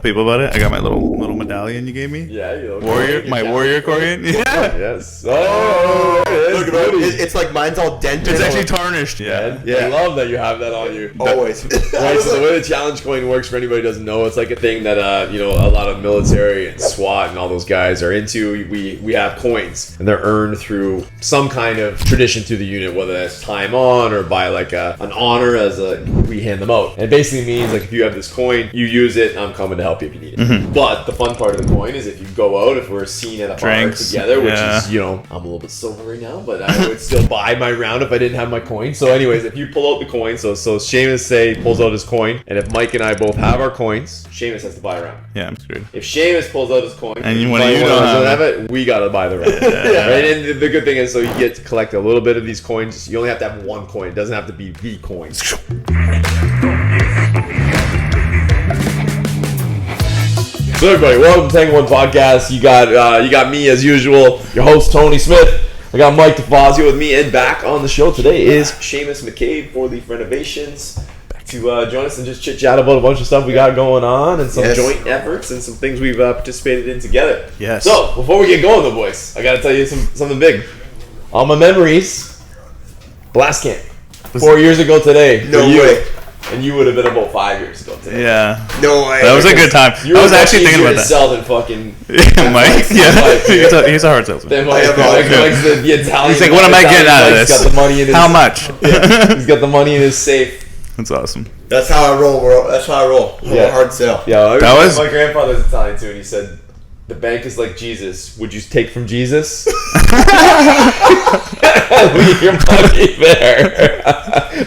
People about it. I got my little medallion you gave me. Yeah, you know, warrior Korean. Yeah. Yes. Oh, Look at it. It's like mine's all dented. It's actually tarnished. yeah. Yeah. I love that you have that on you. Always. Right, so the way the challenge coin works, for anybody who doesn't know, it's like a thing that a lot of military and SWAT and all those guys are into. We have coins, and they're earned through some kind of tradition through the unit, whether that's time on or by like an honor as we hand them out. And it basically means like if you have this coin, you use it, I'm coming to help you if you need it. Mm-hmm. But the fun part of the coin is if you go out, if we're seen at a Drinks, bar together, which yeah. is, I'm a little bit sober right now, but I would still buy my round if I didn't have my coin. So anyways, if you pull out the coin, so Shamus pulls out his coin, and if Mike and I both have our coins, Shamus has to buy a round. Yeah, I'm screwed. If Shamus pulls out his coin, And when you don't have it, we gotta buy the round. Right? And the good thing is, so you get to collect a little bit of these coins. You only have to have one coin. It doesn't have to be the coin. So everybody, welcome to Tango One Podcast. You got me as usual, your host Tony Smith. I got Mike DeFazio with me, and back on the show today is Shamus McCabe for Leaf Renovations to join us and just chit chat about a bunch of stuff we got going on and some joint efforts and some things we've participated in together. Yes. So before we get going, though, boys, I got to tell you something big. All my memories, Blast Camp, 4 years ago today. No way. And you would have been about 5 years ago today. Yeah. No way. That was a good time. You I was were actually much thinking easier about to that. sell than fucking Mike? Yeah. He's a hard salesman. Then Mike's the Italian. He's like, what am I getting out of Mike's this? got the money in his, How much? He's got the money in his safe. That's awesome. That's how I roll, bro. That's how I roll. Yeah. Hard sell. Yeah, That was- my grandfather's Italian too, and he said, "The bank is like Jesus. Would you take from Jesus? Leave your money there."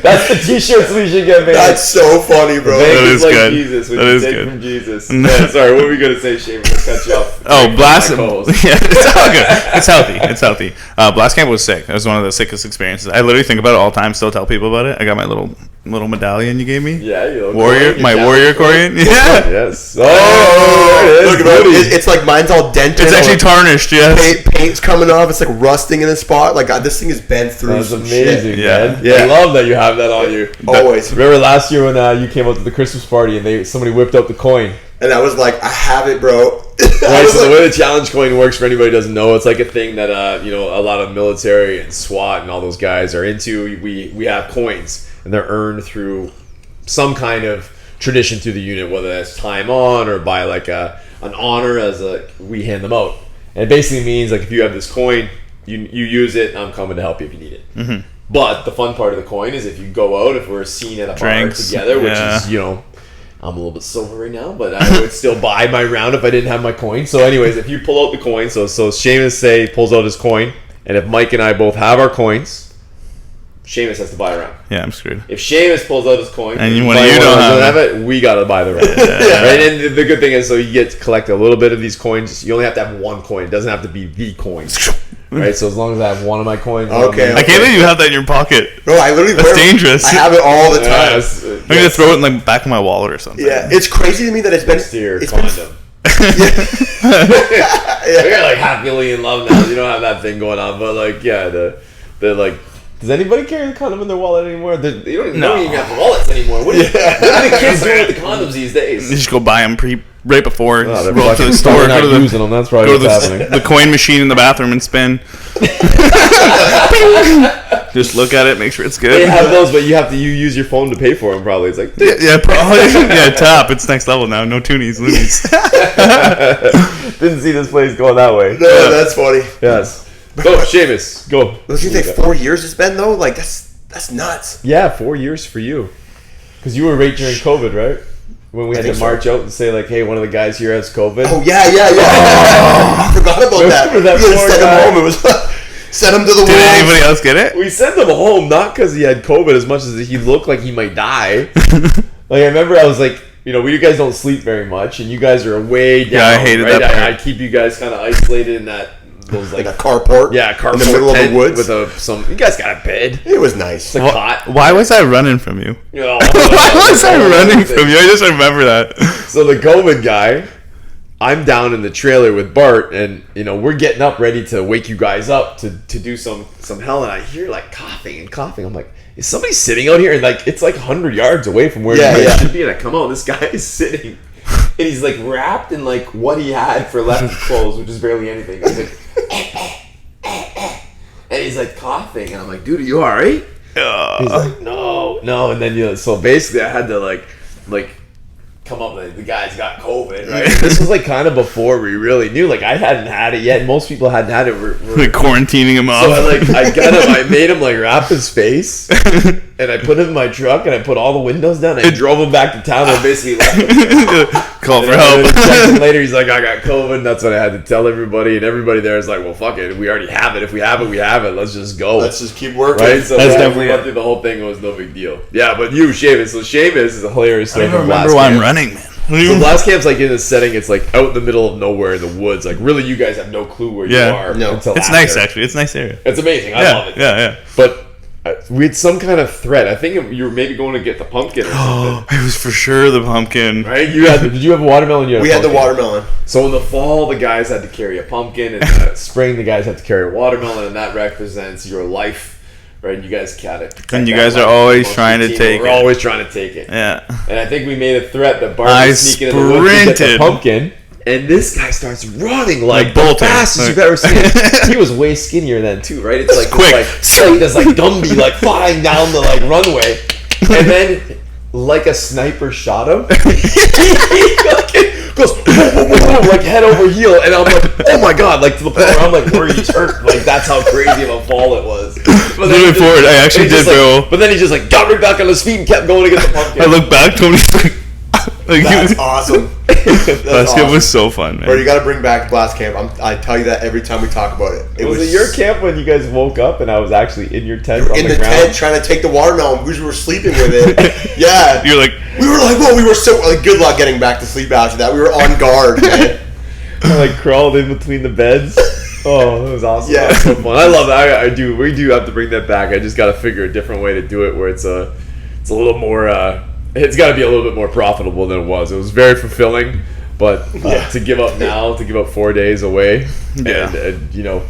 That's the T-shirts we should get made. That's so funny, bro. The bank That is is like good. Jesus. Would That you is take good. from Jesus? Yeah, sorry, what were we gonna say, Shane? Let's cut you off. Oh, Blast. My co-host. Yeah, it's all good. It's healthy. It's healthy. Blast Camp was sick. That was one of the sickest experiences. I literally think about it all the time. Still tell people about it. I got my little medallion you gave me. Yeah, you know, Warrior Korean. Yeah. Yes. Oh, there it is. Look at it. It's like mine's all dented. It's actually tarnished. Yes. Paint's coming off. It's like rusting in a spot. Like this thing is bent through. That's some amazing, shit. Yeah. man. Yeah. I love that you have that on you. Always. Remember last year when you came out to the Christmas party and somebody whipped out the coin? And I was like, I have it, bro. Right, so the way the challenge coin works, for anybody who doesn't know, it's like a thing that a lot of military and SWAT and all those guys are into. We have coins, and they're earned through some kind of tradition through the unit, whether that's time on or by like an honor as we hand them out. And it basically means like if you have this coin, you use it, I'm coming to help you if you need it. Mm-hmm. But the fun part of the coin is if you go out, if we're seen at a Drinks, bar together, which yeah. is, I'm a little bit sober right now, but I would still buy my round if I didn't have my coin. So anyways, if you pull out the coin, so Shamus pulls out his coin, and if Mike and I both have our coins, Shamus has to buy a round. Yeah, I'm screwed. If Shamus pulls out his coin, And if when Mike you don't have it, we gotta buy the round. Right? And the good thing is, so you get to collect a little bit of these coins. You only have to have one coin. It doesn't have to be the coin. Right? So as long as I have one of my coins. Okay. I can't believe you have that in your pocket. Bro, I literally That's dangerous. I have it all the time. Yes. I'm gonna throw it in the back of my wallet or something. Yeah, it's crazy to me that it's been. It's Been, condom. You're like happily in love now. You don't have that thing going on, but like, yeah, the like. Does anybody carry the condom in their wallet anymore? They don't even have wallets anymore. What are the kids doing with the condoms these days? You just go buy them right before. Oh, Just they're roll up to the fucking store. not Go to using them. That's probably go to what's happening. the coin machine in the bathroom and spin. Just look at it, make sure it's good. They have those, but you use your phone to pay for them. Probably it's like Yeah, probably. Yeah, tap. It's next level now. No toonies, loonies. didn't see this place going that way. no, that's funny. Yes. Go, Shamus. Go. Don't you think 4 years it's been though? Like that's nuts. Yeah, 4 years for you. Because you were right during COVID, right? When we had to think so. march out and say like, "Hey, one of the guys here has COVID." Oh yeah. I forgot about that. Remember that We had to poor send guy? him home. It was send him to the Did wolves. anybody else get it? We sent him home not because he had COVID as much as he looked like he might die. Like I remember, I was like, you guys don't sleep very much, and you guys are way down. Yeah, I hated right? that part. I keep you guys kind of isolated in those Like a carport. yeah, carport in the middle of tent the woods. with some. You guys got a bed. It was nice. It's a cot. Why was I running from you? Oh, Why was I running from you? I just remember that. So the COVID guy, I'm down in the trailer with Bart, and we're getting up ready to wake you guys up to do some hell, and I hear like coughing. I'm like, is somebody sitting out here? And like it's like 100 yards away from where you guys should be, and I come out, and this guy is sitting And he's like wrapped in like what he had for left clothes, which is barely anything. He's like, and he's like coughing, and I'm like, dude, are you all right? He's like, no. And then so basically I had to like come up with the guy's got COVID, right? This was like kind of before we really knew. Like I hadn't had it yet. Most people hadn't had it. We're like quarantining him off. So I got him. I made him like wrap his face, and I put him in my truck, and I put all the windows down. And I drove him back to town, and basically left him. Call for help. And later, he's like, I got COVID. And that's what I had to tell everybody, and everybody there is like, well, fuck it. We already have it. If we have it, we have it. Let's just go. Let's just keep working. Right? So that's definitely we went through the whole thing. It was no big deal. Yeah, but you, Shamus. So Shamus is a hilarious story. I don't even remember why I'm running, man. So blast camp's like in a setting. It's like out in the middle of nowhere in the woods. Like really, you guys have no clue where you are. No. Until It's after. nice, actually. It's a nice area. It's amazing. I love it. Yeah. But we had some kind of threat. I think you were maybe going to get the pumpkin or something. It was for sure the pumpkin. Right? Did you have a watermelon? We had the watermelon. So in the fall, the guys had to carry a pumpkin. In the spring, the guys had to carry a watermelon, and that represents your life. Right, and you guys got it. And you guys are always trying to take it. We're always trying to take it. Yeah. And I think we made a threat that Bart I was sneaking in the woods to get the sprinted. pumpkin. And this guy starts running like the bolting. fastest you've ever seen. He was way skinnier then too, right? It's like quick. This like Gumby like flying down the like runway, and then like a sniper shot him. He goes boom, like head over heel, and I'm like, oh my god, like to the point where I'm like, where you turned, like that's how crazy of a fall it was. But then Moving forward, I actually did, bro. But then he just like got right back on his feet and kept going to get the pumpkin. I look back, Tony's like That's awesome. That's Blast camp awesome. was so fun, man. Bro, you got to bring back blast camp. I tell you that every time we talk about it. Was it your camp when you guys woke up and I was actually in your tent on in the the ground? tent trying to take the watermelon because we were sleeping with it. Yeah. You're like, We were like, whoa, we were so like, good luck getting back to sleep after that. We were on guard, man. I like crawled in between the beds. Oh, that was awesome. Yeah. That was so fun. I love that. I do. We do have to bring that back. I just got to figure a different way to do it where it's a little more. It's got to be a little bit more profitable than it was. It was very fulfilling, but to give up now, to give up 4 days away, and you know.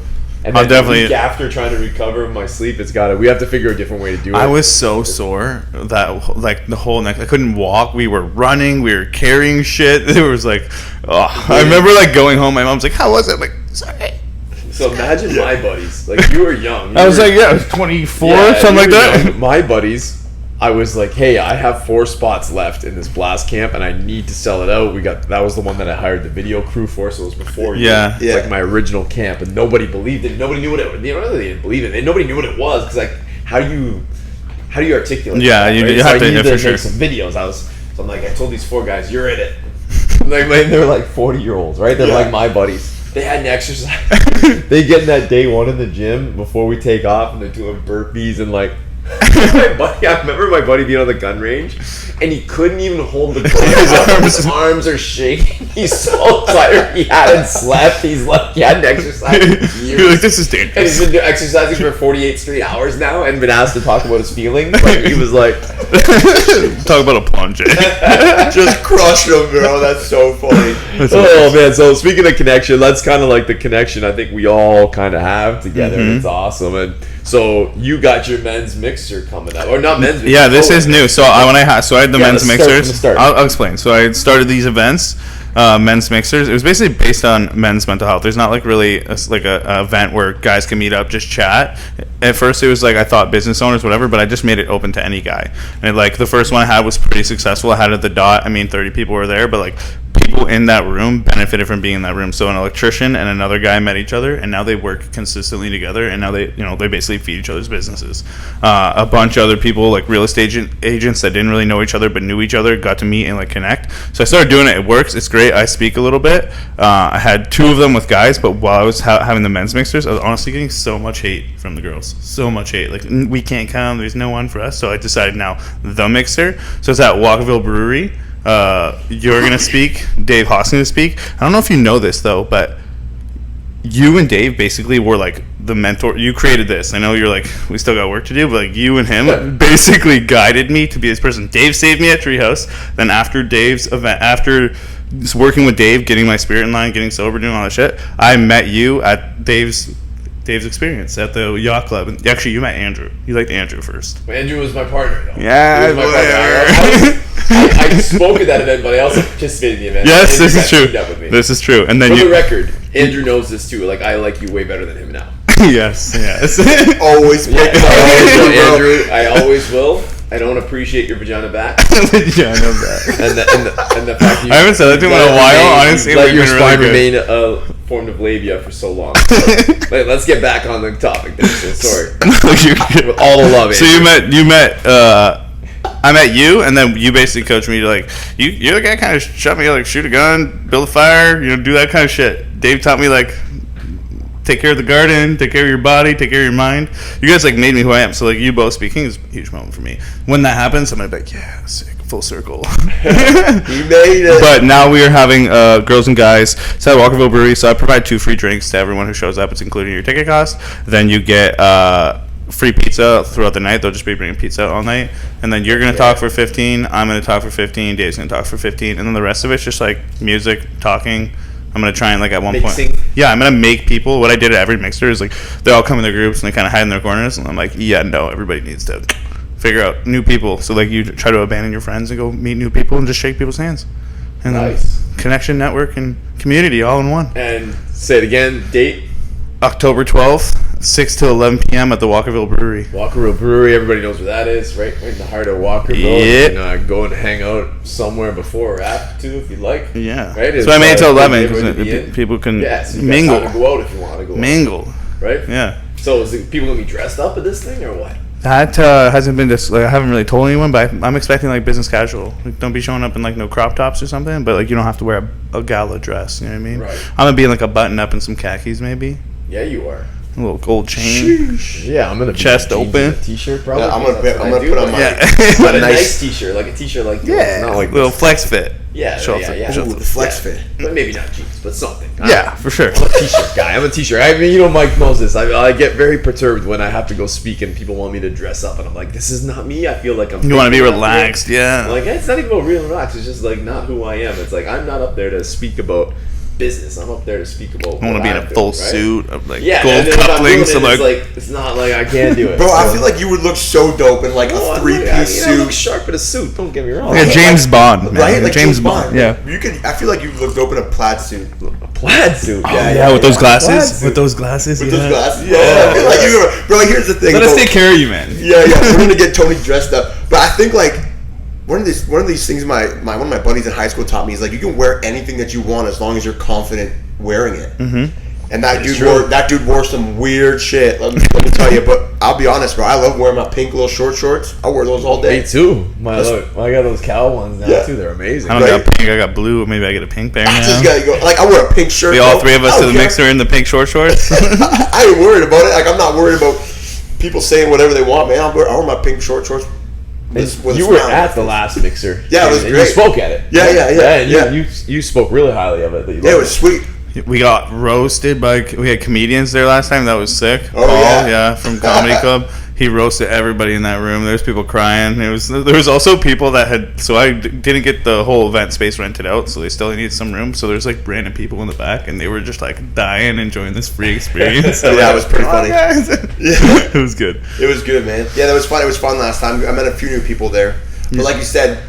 And I'll then definitely- the week after trying to recover my sleep, we have to figure a different way to do it. I was so sore that like the whole neck, I couldn't walk. We were running, we were carrying shit. It was like, oh. I remember like going home. My mom's like, "How was it?" I'm like, sorry. So imagine my buddies. Like you were young. I was like, yeah, I was 24, something like you were that. young. My buddies. I was like, hey, I have 4 spots left in this blast camp, and I need to sell it out. That was the one that I hired the video crew for, so it was before you. Yeah. It's like my original camp, and nobody believed it. Nobody knew what it. They didn't believe it, and nobody knew what it was because like, how do you articulate? Yeah, that, you right? have so to, I needed for to sure. make some videos. So I'm like, I told these 4 guys, you're in it. They're like 40-year-olds, right? They're like my buddies. They hadn't exercised. They get in that day 1 in the gym before we take off, and they're doing burpees and like. I remember my buddy being on the gun range, and he couldn't even hold the gun. His arms are shaking. He's so tired. He hadn't slept. He hadn't exercised in years. You're like, this is And he's dangerous. been exercising for 48 straight hours now, and been asked to talk about his feelings. Like he was like, Talk about a plunge. Just crushed him, bro. That's so funny. oh man. So speaking of connection, that's kind of like the connection I think we all kind of have together. Mm-hmm. It's awesome. And so you got your men's mixer coming up, or not men's mixer? Yeah, this oh, is new. So I had the men's let's start from mixers. the start. I'll explain. So I started these events, men's mixers. It was basically based on men's mental health. There's not like really a event where guys can meet up, just chat. At first, it was like I thought business owners, whatever, but I just made it open to any guy. And like the first one I had was pretty successful. I had it at the Dot. I mean, 30 people were there, but like people in that room benefited from being in that room. So an electrician and another guy met each other, and now they work consistently together, and now they basically feed each other's businesses. A bunch of other people, like real estate agents that didn't really know each other but knew each other, got to meet and like connect. So I started doing it. It works. It's great. I speak a little bit. I had 2 of them with guys, but while I was having the men's mixers, I was honestly getting so much hate from the girls. So much hate. Like, we can't come. There's no one for us. So I decided now the mixer. So it's at Walkerville Brewery. You're gonna speak. Dave Hoskins gonna speak. I don't know if you know this though, but you and Dave basically were like the mentor. You created this. I know you're like, we still got work to do, but like you and him basically guided me to be this person. Dave saved me at Treehouse. Then after Dave's event, after just working with Dave, getting my spirit in line, getting sober, doing all that shit, I met you at Dave's Dave's experience at the yacht club. And actually, you met Andrew. You liked Andrew first. Andrew was my partner. Though. Yeah, He was my partner. I spoke at that event, but I also participated in the event. Yes, Andrew this is got true. teamed up with me. This is true. And then For you. the record, Andrew knows this too. Like, I like you way better than him now. Yes. Always pick Yeah, it up. I always will, Bro. Andrew. I always will. I don't appreciate your vagina back, Yeah, I know that. and the fact that you I haven't said that to him in a while. Honestly, let we've your been spine really remain a form of labia for so long. So, let's get back on the topic. There, so sorry. With all the love. So Andrew. you met. I met you, and then you basically coached me to like you're the guy kind of shot me like shoot a gun, build a fire, do that kind of shit. Dave taught me like take care of the garden, take care of your body, take care of your mind. You guys like made me who I am. So like you both speaking is a huge moment for me. When that happens, I'm gonna be like, yeah, sick, full circle. You made it. But now we are having girls and guys. It's at Walkerville Brewery, so I provide 2 free drinks to everyone who shows up. It's including your ticket cost. Then you get free pizza throughout the night. They'll just be bringing pizza out all night. And then you're going to talk for 15. I'm going to talk for 15. Dave's going to talk for 15. And then the rest of it's just like music, talking. I'm going to try and like at one Mixing. point. Yeah, I'm going to make people. What I did at every mixer is like they all come in their groups and they kind of hide in their corners. And I'm like, yeah, no, everybody needs to figure out new people. So like you try to abandon your friends and go meet new people and just shake people's hands. And Nice. Connection, network, and community all in one. And say it again. Date. October 12th, 6 to 11 p.m. at the Walkerville Brewery. Walkerville Brewery. Everybody knows where that is. Right in the heart of Walkerville. Yep. You can go and hang out somewhere before or after too, if you'd like. Yeah. Right. So I made it till 11 neighborhood to be because in. people can Yeah, so you mingle. got time to go out if you want to go. Mingle. Out, right. Yeah. So is it people gonna be dressed up at this thing or what? That hasn't been I haven't really told anyone, but I'm expecting like business casual. Like, don't be showing up in like no crop tops or something, but like you don't have to wear a gala dress. You know what I mean? Right. I'm gonna be in like a button up and some khakis maybe. Yeah, you are. A little gold chain. Yeah, I'm gonna be Chest in jeans open. and a t-shirt probably. Yeah, I'm gonna That's what I do, put on but- my Yeah. but a nice- nice t-shirt, like a t-shirt like yours, Yeah. not like Little this. flex fit. Yeah, Show yeah, off yeah. show Ooh, off the flex Yeah. fit. But maybe not jeans, but something. Yeah, for sure. I'm a t-shirt guy. I'm a t-shirt. I mean, Mike knows this. I get very perturbed when I have to go speak and people want me to dress up, and I'm like, this is not me. I feel like I'm. You want to be faking it. relaxed, yeah. Like it's not even about real relaxed. It's just like not who I am. It's like I'm not up there to speak about business. I'm up there to speak about. I want to be in a full suit of like Yeah, gold and then if I'm doing couplings. it, So like, it's not like I can't do it. Bro, I So- feel like you would look so dope in like Oh, a I three-piece look suit. sharp in a suit. Don't get me wrong. yeah, James Bond, man. Right? Like James Bond. Yeah. You could. I feel like you look dope in a plaid suit. A plaid suit. Yeah, with those Plaid glasses. suit. With those glasses. With yeah. those glasses. Yeah. I feel like you. Bro, here's the thing. Let us bro. take care of you, man. Yeah, we're gonna get Tony dressed up. But I think like one of these things one of my buddies in high school taught me is like you can wear anything that you want as long as you're confident wearing it. Mm-hmm. And that dude wore some weird shit. Let me tell you. But I'll be honest, bro. I love wearing my pink little short shorts. I wear those all day. Me too. I got those cow ones now Yeah. too. They're amazing. I don't Right? got pink. I got blue. Maybe I get a pink pair I now. just gotta go. Like I wear a pink shirt. We all bro. three of us I to don't the care. mixer in the pink short shorts. I ain't worried about it. Like I'm not worried about people saying whatever they want, man. I wear my pink short shorts. with a You were smile. at the last mixer. Yeah, it was and great. You spoke at it. Yeah. and you spoke really highly of it. That you Yeah, it loved was sweet. We got roasted by. We had comedians there last time. That was sick. Oh, Paul, yeah. from Comedy Club. He roasted everybody in that room. There was people crying. There was also people that had. So I didn't get the whole event space rented out, so they still needed some room. So there's like random people in the back, and they were just like dying, enjoying this free experience. Yeah, it was pretty funny. Yeah, Yeah. it was good. It was good, man. Yeah, that was fun. It was fun last time. I met a few new people there. But like you said,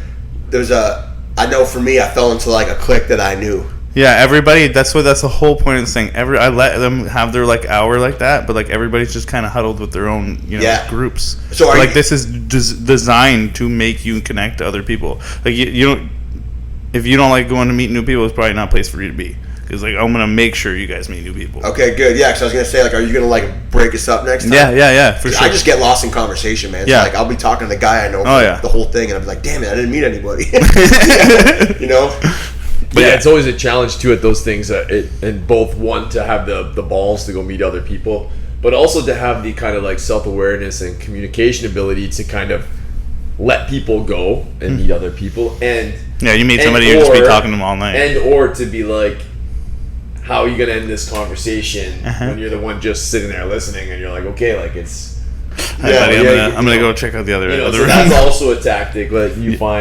I know for me, I fell into like a clique that I knew. Yeah, everybody. That's the whole point of this thing. I let them have their like hour like that, but like everybody's just kind of huddled with their own Yeah. groups. So are like you- this is designed to make you connect to other people. Like you don't. If you don't like going to meet new people, it's probably not a place for you to be. Because like I'm gonna make sure you guys meet new people. Okay, good. Yeah, because I was gonna say, like, are you gonna like break us up next time? Yeah, for sure. I just get lost in conversation, man. Yeah. So, like I'll be talking to the guy I know for Oh, yeah. the whole thing, and I'll be like, "Damn it, I didn't meet anybody." You know? But yeah, it's always a challenge too at those things, and both one to have the balls to go meet other people, but also to have the kind of like self-awareness and communication ability to kind of let people go and meet other people, and Yeah, you meet somebody, you just be talking to them all night. and or to be like, how are you gonna end this conversation when you're the one just sitting there listening, and you're like, okay, like it's. Hey, buddy, I'm gonna go check out the other So room. that's also a tactic that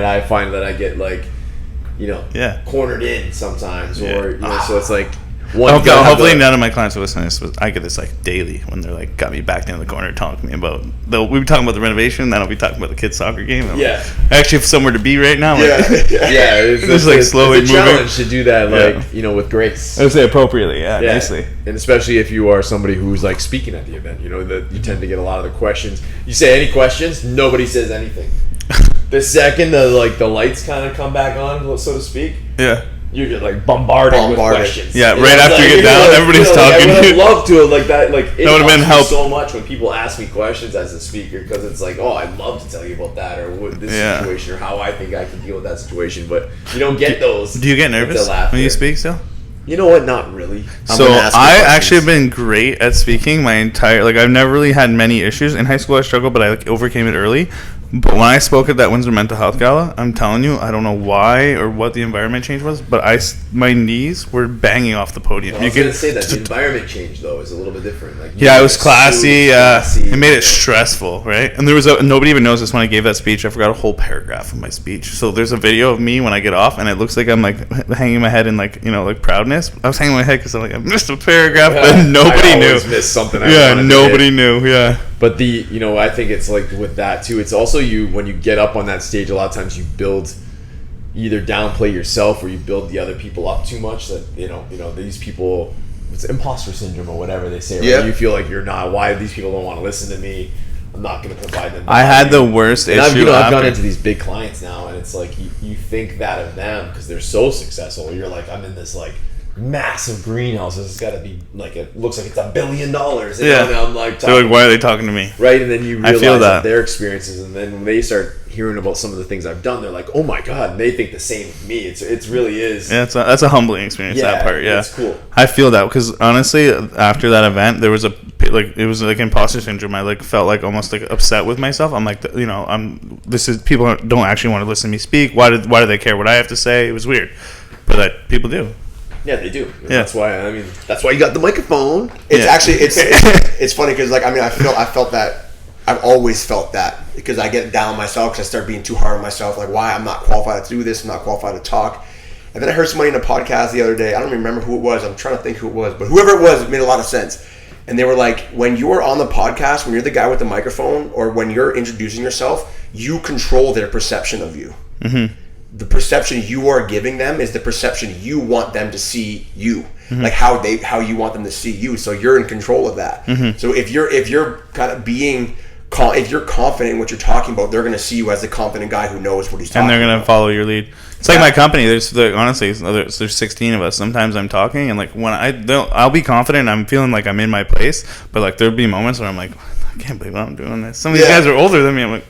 I find that I get like, Yeah. cornered in sometimes, or so it's like Hopefully none of my clients are listening to this. I get this like daily when they're like got me back down the corner talking to me about we were talking about the renovation, then I'll be talking about the kids' soccer game. I actually have somewhere to be right now. It's like slowly moving. Challenge to do that, like with grace. I would say appropriately, nicely. And especially if you are somebody who's like speaking at the event, that you tend to get a lot of the questions. You say any questions, nobody says anything. The second the lights kind of come back on, so to speak, you're just like bombarded with questions. Yeah, right after you get down, everybody's talking. I would have loved to have like that. Like it would have been help so much when people ask me questions as a speaker, because it's like, oh, I'd love to tell you about that or what this situation or how I think I can deal with that situation, but you don't get those. Do you get nervous when you speak still? You know what? Not really. So I actually have been great at speaking my entire I've never really had many issues in high school. I struggled, but I overcame it early. But when I spoke at that Windsor Mental Health Gala, I'm telling you, I don't know why or what the environment change was, but my knees were banging off the podium. Well, I was going to say that the environment change, though, is a little bit different. Like, it was classy. It made it stressful, right? And there was nobody even knows this when I gave that speech. I forgot a whole paragraph of my speech. So there's a video of me when I get off, and it looks like I'm like hanging my head in like proudness. I was hanging my head because I'm like, I missed a paragraph, but nobody knew. I missed something. Nobody knew. Yeah. But I think it's like with that too. It's also when you get up on that stage, a lot of times you build, either downplay yourself or you build the other people up too much. That these people, it's imposter syndrome or whatever they say. Right? Yeah. You feel like you're not. Why these people don't want to listen to me? I'm not going to provide them. I had the worst issue. I've gone into these big clients now, and it's like you think that of them because they're so successful. You're like, I'm in this like massive greenhouses. It's got to be like, it looks like it's $1 billion. And I'm like, they're like, why are they talking to me? Right, and then you realize that their experiences, and then when they start hearing about some of the things I've done, they're like, oh my god, and they think the same of me. It really is. Yeah, that's a humbling experience. That part, it's cool. I feel that because honestly, after that event, there was it was like imposter syndrome. I felt like almost like upset with myself. I'm like, people don't actually want to listen to me speak. Why do they care what I have to say? It was weird, but that people do. Yeah, they do. That's why. That's why you got the microphone. It's actually it's funny because I felt that. I've always felt that because I get down on myself because I start being too hard on myself. Like, why I'm not qualified to do this. I'm not qualified to talk. And then I heard somebody in a podcast the other day. I don't even remember who it was. I'm trying to think who it was, but whoever it was, it made a lot of sense. And they were like, when you are on the podcast, when you're the guy with the microphone, or when you're introducing yourself, you control their perception of you. Mm-hmm. The perception you are giving them is the perception you want them to see you, like how you want them to see you. So you're in control of that. Mm-hmm. So if you're kind of being, if you're confident in what you're talking about, they're going to see you as the confident guy who knows what he's talking about. And they're going to follow your lead. It's like my company. There's 16 of us. Sometimes I'm talking, and like when I'll be confident. I'm feeling like I'm in my place, but like there'll be moments where I'm like, I can't believe I'm doing this. Some of these guys are older than me. I'm like,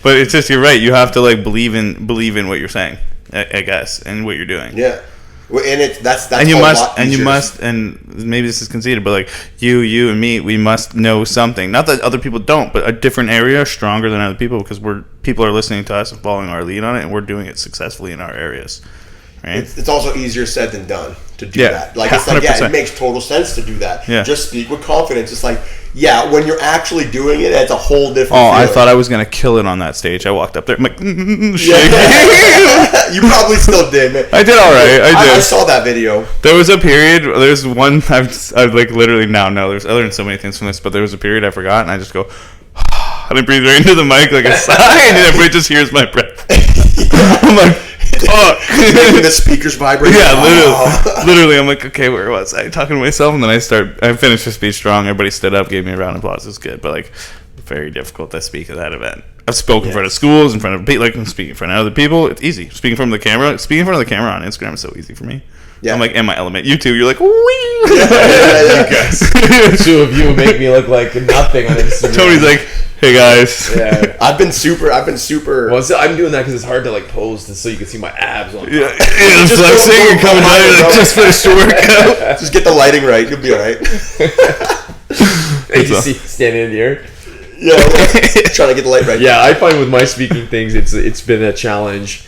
But it's just, you're right. You have to like believe in what you're saying, I guess, and what you're doing. Yeah. Well, and that's and you must, and maybe this is conceited, but like you and me, we must know something. Not that other people don't, but a different area stronger than other people, because people are listening to us and following our lead on it, and we're doing it successfully in our areas. Right? It's also easier said than done to do that. Like it's like 100%. It makes total sense to do that. Yeah. Just speak with confidence. It's like, when you're actually doing it, it's a whole different feeling. I thought I was gonna kill it on that stage. I walked up there, I'm like, shaking. You probably still did, man. I did all right. I saw that video. There was a period. There's one I've like literally now. There's I learned so many things from this, but there was a period I forgot, and I just go. And I breathe right into the mic like a sigh, and everybody just hears my breath. I'm like, fuck. Making the speakers vibrate. Yeah, literally. I'm like, okay, where was I? Talking to myself, and then I finished the speech strong. Everybody stood up, gave me a round of applause. It was good, but like, very difficult to speak at that event. I've spoken in front of schools, in front of people, like I'm speaking in front of other people. It's easy. Speaking in front of the camera on Instagram is so easy for me. Yeah. I'm like in my element. You two, you're like, wee. You guys. The two of you make me look like nothing on Instagram. Tony's like, hey guys. Yeah. I've been super. Well, so I'm doing that because it's hard to like pose so you can see my abs on. Yeah, it's flexing and coming out. You're like, just finished the workout. Just get the lighting right. You'll be all right. You see standing in the air. Yeah, trying to get the light right. Yeah, I find with my speaking things, it's been a challenge.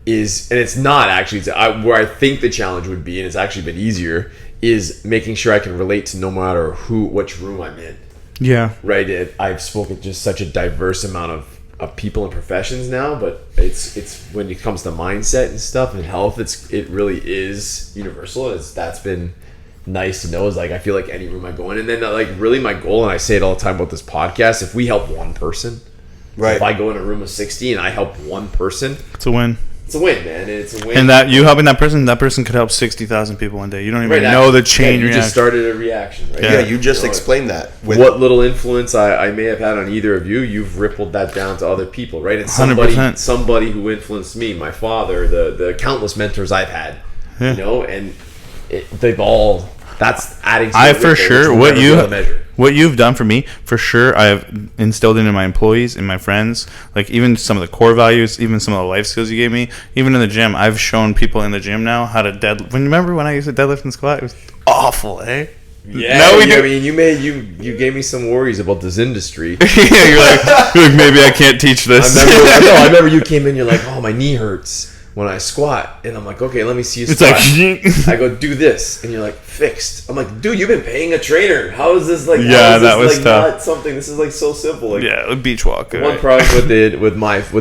And it's not actually where I think the challenge would be, and it's actually been easier, is making sure I can relate to no matter which room I'm in. Yeah. Right. I've spoken just such a diverse amount of of people and professions now, but it's when it comes to mindset and stuff and health, it really is universal. That's been nice to know. Is like I feel like any room I go in, and then like really my goal, and I say it all the time about this podcast, if we help one person, right? If I go in a room of 60 and I help one person, it's a win. It's a win, man. It's a win. And that you helping that person could help 60,000 people one day. You don't even know the chain reaction. You reaction. just started a reaction, right? Yeah, you just explained that. What little influence I may have had on either of you, you've rippled that down to other people, right? And 100%. somebody who influenced me, my father, the countless mentors I've had, you know, and they've all. That's adding. To for sure what you've done for me, for sure, I have instilled into my employees and my friends, like even some of the core values, even some of the life skills you gave me, even in the gym. I've shown people in the gym now how to deadlift. Remember when I used to deadlift and squat? It was awful, eh? Yeah, no, I mean, you gave me some worries about this industry. Yeah, you're like maybe I can't teach this. I remember you came in. You're like, oh, my knee hurts when I squat, and I'm like, okay, let me see you squat. It's like, I go, do this, and you're like, fixed. I'm like, dude, you've been paying a trainer. How is this like? Yeah, that was like tough. Not something. This is like so simple. Like, yeah, beach walk. One problem with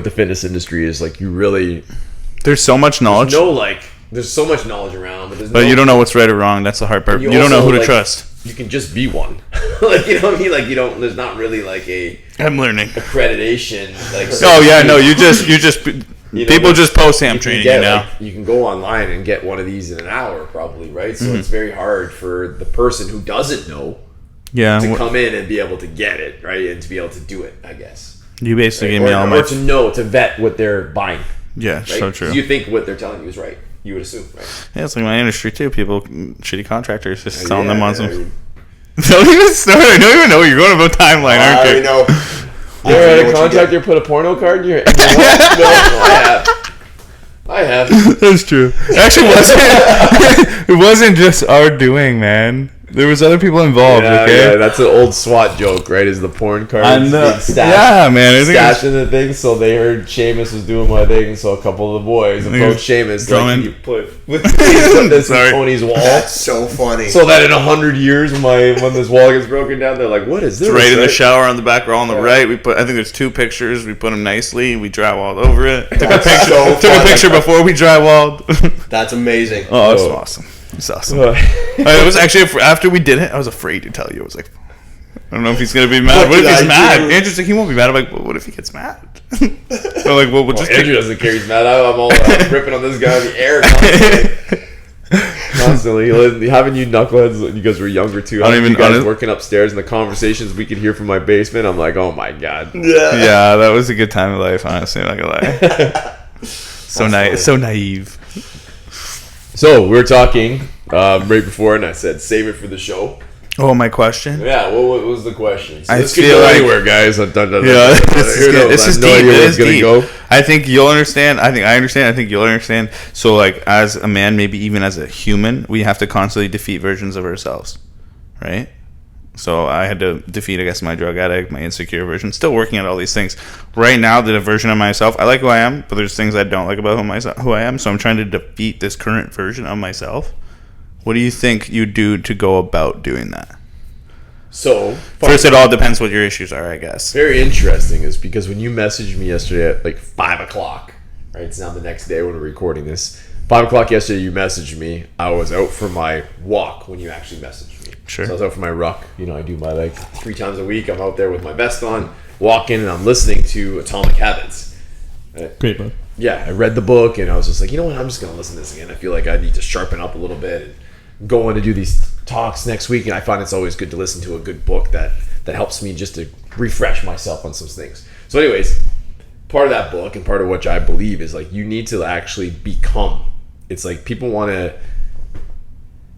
the fitness industry is like you really there's so much knowledge. There's so much knowledge around, but you don't know what's right or wrong. That's the hard part. You don't know who to trust. You can just be one. Like, you know what I mean? Like, you don't. There's not really like I'm learning accreditation. Like, oh yeah, no, you just. People just post I'm training you now. Like, you can go online and get one of these in an hour, probably, right? So it's very hard for the person who doesn't know to come in and be able to get it, right? And to be able to do it, I guess. You basically gave me all my... Or to vet what they're buying. Yeah, right? So true. You think what they're telling you is right. You would assume, right? Yeah, it's like my industry, too. People, shitty contractors, just selling them on some... Don't even start. I don't even know. You're going about timeline, aren't you? I know. You ever had a contractor put a porno card in your no, I have. That's true. Actually, it wasn't just our doing, man. There was other people involved. Okay, that's an old SWAT joke, right? Is the porn cards yeah, man. Stashed in the thing, so they heard Shamus was doing my thing, so a couple of the boys approached Shamus, like, you put this in Tony's wall. That's so funny. So that in 100 years, when this wall gets broken down, they're like, "What is this?" It's right in the shower on the back wall on the right. I think there's 2 pictures. We put them nicely. We drywalled over it. Took a picture before we drywalled. That's amazing. Oh, that's awesome. It's awesome. It was actually after we did it, I was afraid to tell you. I was like, I don't know if he's gonna be mad. What if he's mad? Andrew's like, he won't be mad. I'm like, well, what if he gets mad? I'm like, well, we'll just. Andrew doesn't care. He's mad. I'm all ripping on this guy in the air constantly. Having you knuckleheads when you guys were younger too. I don't even. You guys working upstairs and the conversations we could hear from my basement. I'm like, oh my god. Yeah, that was a good time of life. Honestly, I'm not gonna lie. So naive. So we were talking right before, and I said save it for the show. Oh, my question? Yeah, what was the question? So this could go anywhere, guys. This is deep. It is deep. I think you'll understand. I think I understand. I think you'll understand. So, like, as a man, maybe even as a human, we have to constantly defeat versions of ourselves, right? So I had to defeat, I guess, my drug addict, my insecure version. Still working at all these things. Right now, the version of myself, I like who I am, but there's things I don't like about who I am. So I'm trying to defeat this current version of myself. What do you think you do to go about doing that? So first, it all depends what your issues are, I guess. Very interesting is because when you messaged me yesterday at like 5 o'clock, right? It's now the next day when we're recording this. 5 o'clock yesterday, you messaged me. I was out for my walk when you actually messaged me. Sure. So I was out for my ruck. You know, I do my 3 times a week. I'm out there with my vest on, walking, and I'm listening to Atomic Habits. Great book. Yeah, I read the book, and I was just like, you know what? I'm just going to listen to this again. I feel like I need to sharpen up a little bit and go on to do these talks next week. And I find it's always good to listen to a good book that helps me just to refresh myself on some things. So anyways, part of that book and part of what I believe is like you need to actually become. It's like people want to...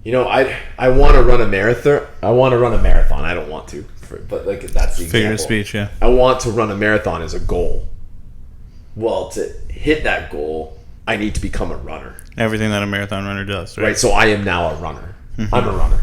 You know, I want to run a marathon. I want to run a marathon. I don't want to, but like that's the example. Figure of speech, yeah. I want to run a marathon as a goal. Well, to hit that goal, I need to become a runner. Everything that a marathon runner does, right? Right. So I am now a runner. Mm-hmm. I'm a runner,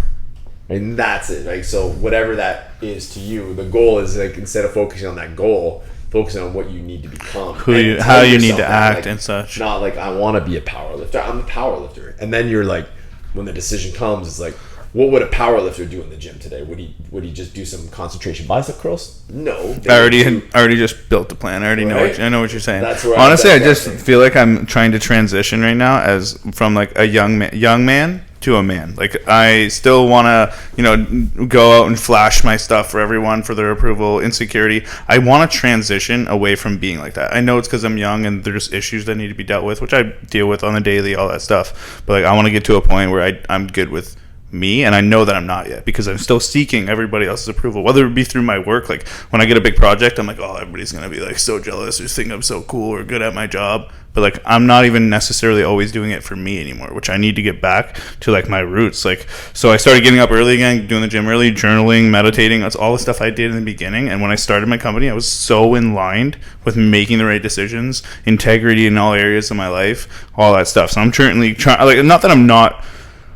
and that's it. Right. So whatever that is to you, the goal is like instead of focusing on that goal, focusing on what you need to become, how you need to act, and such. Not like I want to be a power lifter. I'm a power lifter, and then you're like. When the decision comes, it's like, what would a power lifter do in the gym today? Would he just do some concentration bicep curls? No. I already just built the plan. I already know what you're saying. That's where honestly, I just feel like I'm trying to transition right now as from like a young man to a man. Like I still want to, go out and flash my stuff for everyone for their approval, insecurity. I want to transition away from being like that. I know it's because I'm young and there's issues that need to be dealt with, which I deal with on the daily, all that stuff. But like I want to get to a point where I'm good with me, and I know that I'm not yet because I'm still seeking everybody else's approval, whether it be through my work. Like when I get a big project, I'm like, oh, everybody's gonna be like so jealous or think I'm so cool or good at my job. But like I'm not even necessarily always doing it for me anymore, which I need to get back to like my roots. Like so I started getting up early again, doing the gym early, journaling, meditating. That's all the stuff I did in the beginning. And when I started my company, I was so in line with making the right decisions, integrity in all areas of my life, all that stuff. So I'm currently trying, like, not that I'm not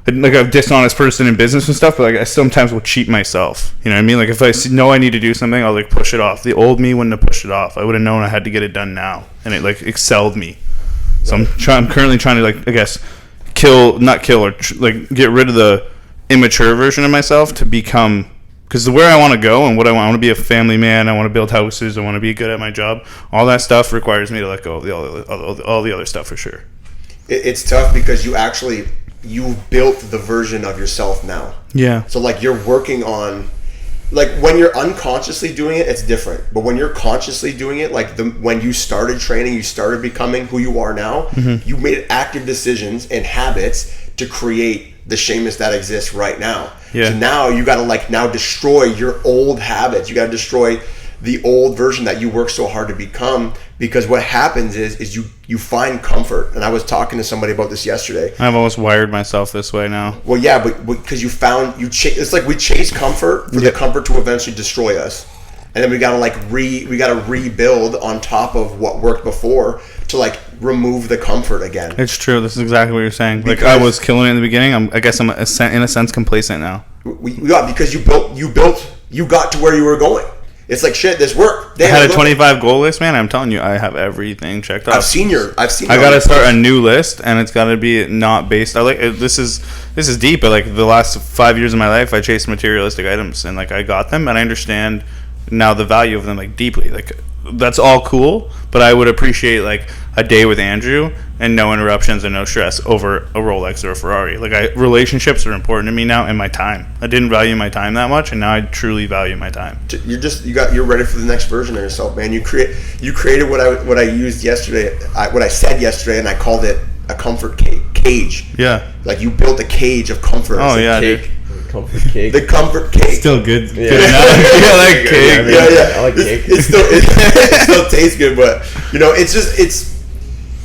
like a dishonest person in business and stuff, but like I sometimes will cheat myself. You know what I mean? Like if I know I need to do something, I'll like push it off. The old me wouldn't have pushed it off. I would have known I had to get it done now, and it like excelled me. So I'm currently trying to like, I guess, not kill or like get rid of the immature version of myself to become, because where I want to go and what I want to be a family man. I want to build houses. I want to be good at my job. All that stuff requires me to let go of all the other stuff for sure. It's tough because you built the version of yourself now. Yeah. So like you're working on, like when you're unconsciously doing it, it's different. But when you're consciously doing it, like when you started training, you started becoming who you are now. Mm-hmm. You made active decisions and habits to create the Shamus that exists right now. Yeah. So now you got to now destroy your old habits. You got to destroy the old version that you worked so hard to become, because what happens is you find comfort. And I was talking to somebody about this yesterday. I've almost wired myself this way now. Well, yeah, but because it's like we chase comfort for the comfort to eventually destroy us, and then we gotta rebuild on top of what worked before to like remove the comfort again. It's true. This is exactly what you're saying. Because like I was killing it in the beginning. I guess I'm in a sense complacent now. Because you got to where you were going. It's like, shit, this worked. Damn, I had a 25 goal list, man. I'm telling you, I have everything checked off. I've seen. I gotta start a new list, and it's gotta be not based. This is deep, but like the last 5 years of my life, I chased materialistic items, and like I got them, and I understand now the value of them like deeply. Like that's all cool, but I would appreciate like a day with Andrew and no interruptions and no stress over a Rolex or a Ferrari. Like relationships are important to me now, and my time. I didn't value my time that much, and now I truly value my time. You're ready for the next version of yourself, man. You created what I used yesterday, what I said yesterday, and I called it a comfort cage. Yeah. Like you built a cage of comfort. Oh yeah, cake. dude. Comfort cake. The comfort cake. Still good. Yeah. Good enough. I like cake. Yeah. I like cake. It still tastes good, but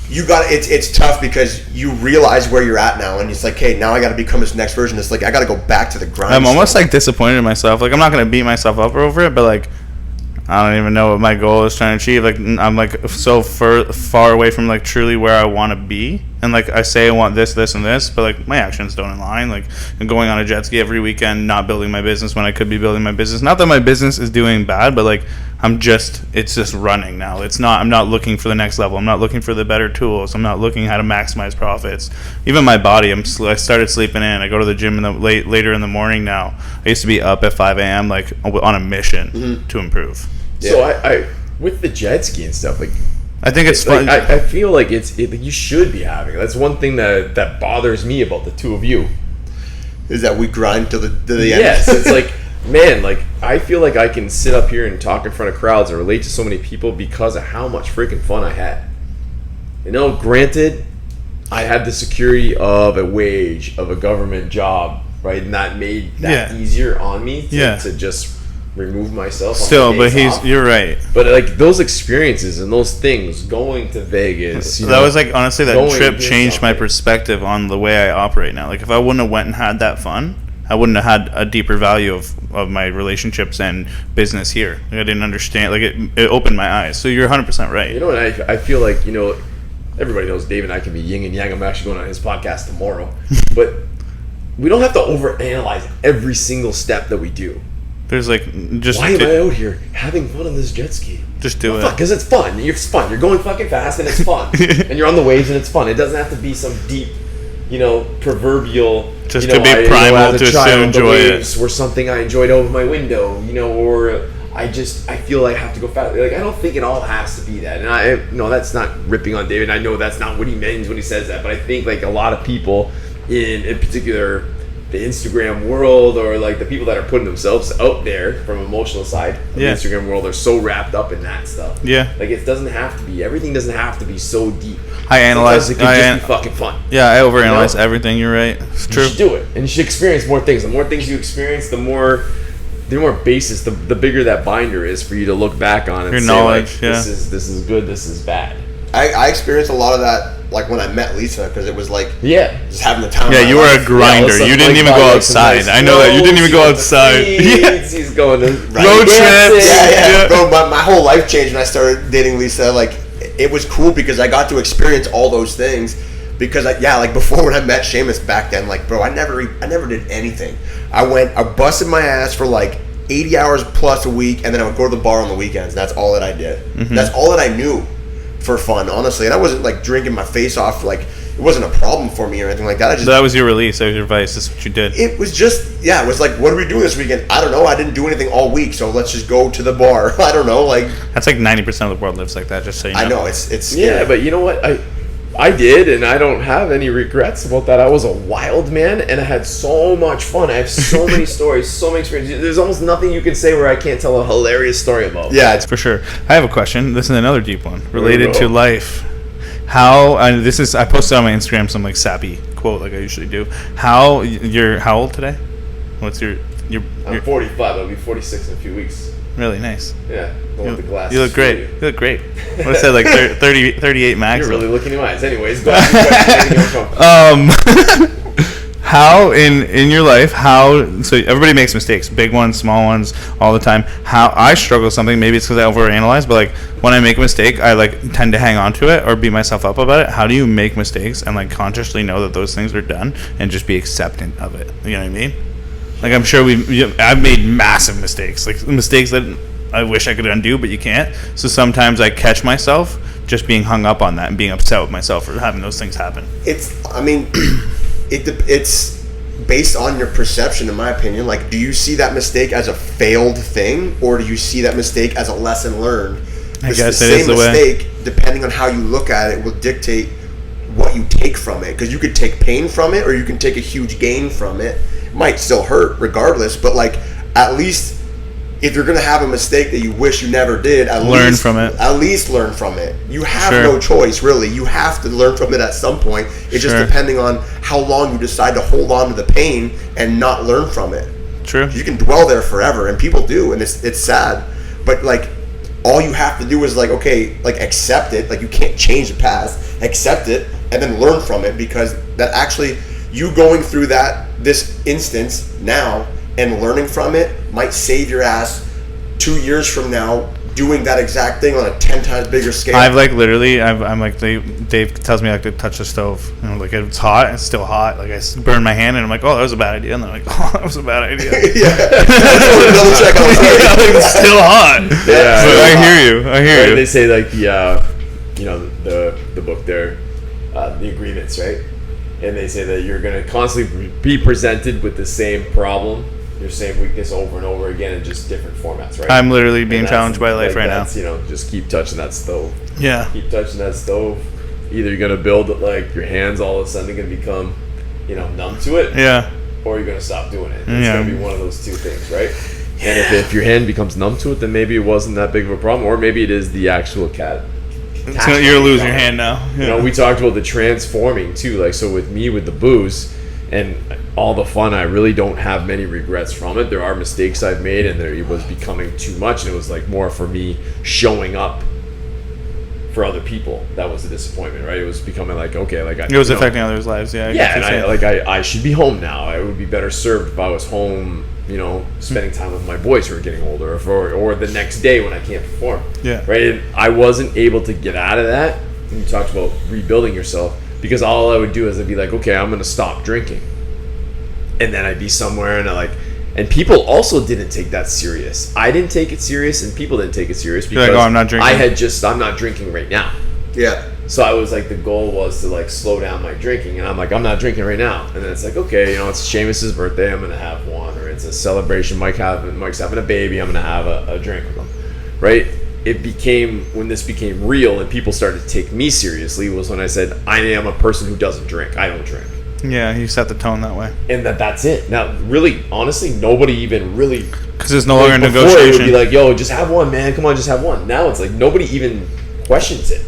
it's tough because you realize where you're at now, and it's like, hey, now I got to become this next version. It's like I got to go back to the grind. I'm almost like disappointed in myself. Like I'm not gonna beat myself up over it, but like I don't even know what my goal is trying to achieve. Like I'm like so far away from like truly where I want to be, and like I say I want this, and this, but like my actions don't align. Like I'm going on a jet ski every weekend, not building my business when I could be building my business. Not that my business is doing bad, but like it's just running now. I'm not looking for the next level. I'm not looking for the better tools. I'm not looking how to maximize profits. Even my body, I started sleeping in. I go to the gym later in the morning now. I used to be up at 5 a.m. like on a mission to improve. Yeah. So I with the jet ski and stuff, like I think it's fun. Like, I feel like you should be having. That's one thing that bothers me about the two of you. Is that we grind to the end. Yes, it's like, man, like I feel like I can sit up here and talk in front of crowds and relate to so many people because of how much freaking fun I had. Granted, I had the security of a wage of a government job, right, and that made that easier on me to just remove myself. Still, but you're right. But like those experiences and those things, going to Vegas, that was like honestly that trip changed my perspective on the way I operate now. Like if I wouldn't have went and had that fun, I wouldn't have had a deeper value of my relationships and business here. Like I didn't understand. Like it opened my eyes. So you're 100% right. And I feel like everybody knows Dave and I can be yin and yang. I'm actually going on his podcast tomorrow, but we don't have to overanalyze every single step that we do. There's like just why am I out here having fun on this jet ski? Just do it because it's fun. It's fun. You're going fucking fast and it's fun, and you're on the waves and it's fun. It doesn't have to be some deep proverbial. Just to be primal to still enjoy it. Or something I enjoyed over my window, or I feel like I have to go fast. Like, I don't think it all has to be that. And that's not ripping on David. I know that's not what he means when he says that, but I think like a lot of people in particular the Instagram world, or like the people that are putting themselves out there from emotional side of the Instagram world, are so wrapped up in that stuff. Yeah. Like, it doesn't have to be, everything doesn't have to be so deep. I analyze it. It can just be fucking fun. Yeah, I overanalyze everything. You're right. It's true. You should do it, and you should experience more things. The more things you experience, the more basis, the bigger that binder is for you to look back on and your say, knowledge. like, this is good, this is bad. I experienced a lot of that, like when I met Lisa, because it was like just having the time. Yeah, you were a grinder. You didn't even go outside. I know that you didn't even go outside. He's going to road trips. Yeah. Bro, my whole life changed when I started dating Lisa. Like, it was cool because I got to experience all those things. Because like before, when I met Shamus back then, like, bro, I never did anything. I busted my ass for like 80 hours plus a week, and then I would go to the bar on the weekends. That's all that I did. Mm-hmm. That's all that I knew for fun, honestly. And I wasn't like drinking my face off. Like, it wasn't a problem for me or anything like that. That was your release. That was your vice. That's what you did. It was just, it was like, what are we doing this weekend? I don't know. I didn't do anything all week, so let's just go to the bar. I don't know. Like, that's like 90% of the world lives like that. Just so you know. I know it's scary. Yeah, but you know what? I did, and I don't have any regrets about that. I was a wild man, and I had so much fun. I have so many stories, so many experiences. There's almost nothing you can say where I can't tell a hilarious story about. Yeah, it's for sure. I have a question. This is another deep one related to life. How I posted on my Instagram some like sappy quote like I usually do. How old today? What's your I'm 45. I'll be 46 in a few weeks. Really nice. Yeah, with the glasses. You look great. You look great. What I said, like 38 max. You're really looking in my eyes. Anyways, go how in your life? So everybody makes mistakes, big ones, small ones, all the time. How I struggle with something. Maybe it's because I overanalyze, but like when I make a mistake, I like tend to hang on to it or beat myself up about it. How do you make mistakes and like consciously know that those things are done and just be acceptant of it? You know what I mean? Like, I'm sure I've made massive mistakes, like mistakes that I wish I could undo, but you can't. So sometimes I catch myself just being hung up on that and being upset with myself for having those things happen. It's based on your perception, in my opinion. Like, do you see that mistake as a failed thing, or do you see that mistake as a lesson learned? I guess it is the way. The same mistake, depending on how you look at it, will dictate what you take from it. Because you could take pain from it, or you can take a huge gain from it. Might still hurt regardless, but like, at least if you're gonna have a mistake that you wish you never did, learn from it. At least learn from it. You have no choice, really. You have to learn from it at some point. It's just depending on how long you decide to hold on to the pain and not learn from it. True. You can dwell there forever, and people do, and it's sad. But like, all you have to do is like, okay, like, accept it. Like, you can't change the past. Accept it, and then learn from it, because that actually, you going through this instance now and learning from it might save your ass 2 years from now doing that exact thing on a 10 times bigger scale. I've like literally, I'm like, Dave tells me like to touch the stove, and like it's hot, it's still hot. Like I burn my hand, and I'm like, oh, that was a bad idea, and then I'm like, oh, that was a bad idea. Double check on it's still hot. Yeah, so I hear you. They say like the book there, the agreements, right? And they say that you're going to constantly be presented with the same problem, your same weakness over and over again in just different formats, right? I'm literally being challenged by life right now. Just keep touching that stove. Yeah. Keep touching that stove. Either you're going to build it, like your hands all of a sudden going to become, numb to it. Yeah. Or you're going to stop doing it. It's going to be one of those two things, right? Yeah. And if your hand becomes numb to it, then maybe it wasn't that big of a problem, or maybe it is the actual cat. You're losing your hand now. Yeah. We talked about the transforming too. Like, so with me, with the booze and all the fun, I really don't have many regrets from it. There are mistakes I've made, and it was becoming too much, and it was like more for me showing up for other people. That was a disappointment, right? It was becoming like, okay, like it was affecting others' lives. Yeah. Yeah, and I should be home now. I would be better served if I was home, spending time with my boys who are getting older, or the next day when I can't perform. Yeah. Right? And I wasn't able to get out of that. And you talked about rebuilding yourself, because all I would do is I'd be like, okay, I'm going to stop drinking. And then I'd be somewhere and people also didn't take that serious. I didn't take it serious, and people didn't take it serious because I'm not drinking. I'm not drinking right now. Yeah. So I was like, the goal was to like slow down my drinking, and I'm like, I'm not drinking right now. And then it's like, okay, it's Shamus's birthday, I'm gonna have one, or it's a celebration, Mike's having a baby, I'm gonna have a drink with him, right? When this became real and people started to take me seriously was when I said, I am a person who doesn't drink. I don't drink. Yeah, you set the tone that way. And that's it. Now, really, honestly, nobody even really... Because it's no longer a negotiation. negotiation. It would be like, yo, just have one, man. Come on, just have one. Now it's like nobody even questions it.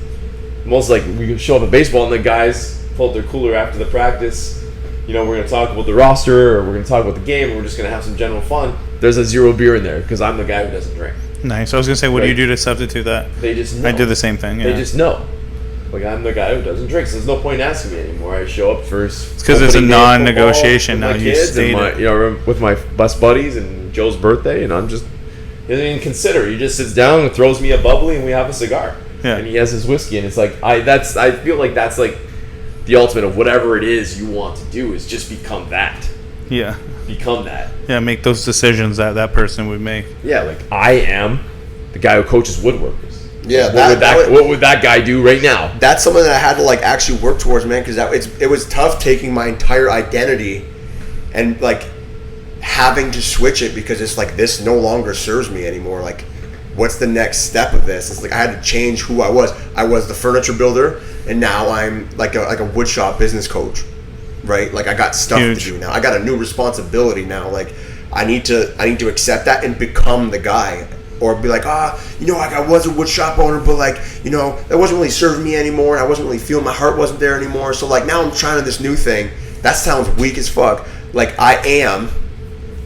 Most like we show up at baseball and the guys pull up their cooler after the practice. We're going to talk about the roster, or we're going to talk about the game, or we're just going to have some general fun. There's a 0 beer in there because I'm the guy who doesn't drink. Nice. I was going to say, what do you do to substitute that? They just know. I do the same thing, yeah. They just know. Like, I'm the guy who doesn't drink, so there's no point in asking me anymore. I show up first. It's because it's a non-negotiation now. You state it. With my best buddies and Joe's birthday, and he doesn't even consider it. He just sits down and throws me a bubbly, and we have a cigar. Yeah. And he has his whiskey, and it's like I feel like that's like the ultimate of whatever it is you want to do is just become that. Yeah. Become that. Yeah, make those decisions that person would make. Yeah, like I am the guy who coaches woodworkers. Yeah, what would that guy do right now? That's something that I had to like actually work towards, man, because it was tough taking my entire identity and like having to switch it because it's like this no longer serves me anymore. Like, what's the next step of this? It's like I had to change who I was. I was the furniture builder, and now I'm like a wood shop business coach, right? Like I got stuff to do now. I got a new responsibility now. Like I need to accept that and become the guy. Or be like, like I was a wood shop owner, but like, that wasn't really serving me anymore. I wasn't really feeling, my heart wasn't there anymore. So like now I'm trying this new thing. That sounds weak as fuck. Like I am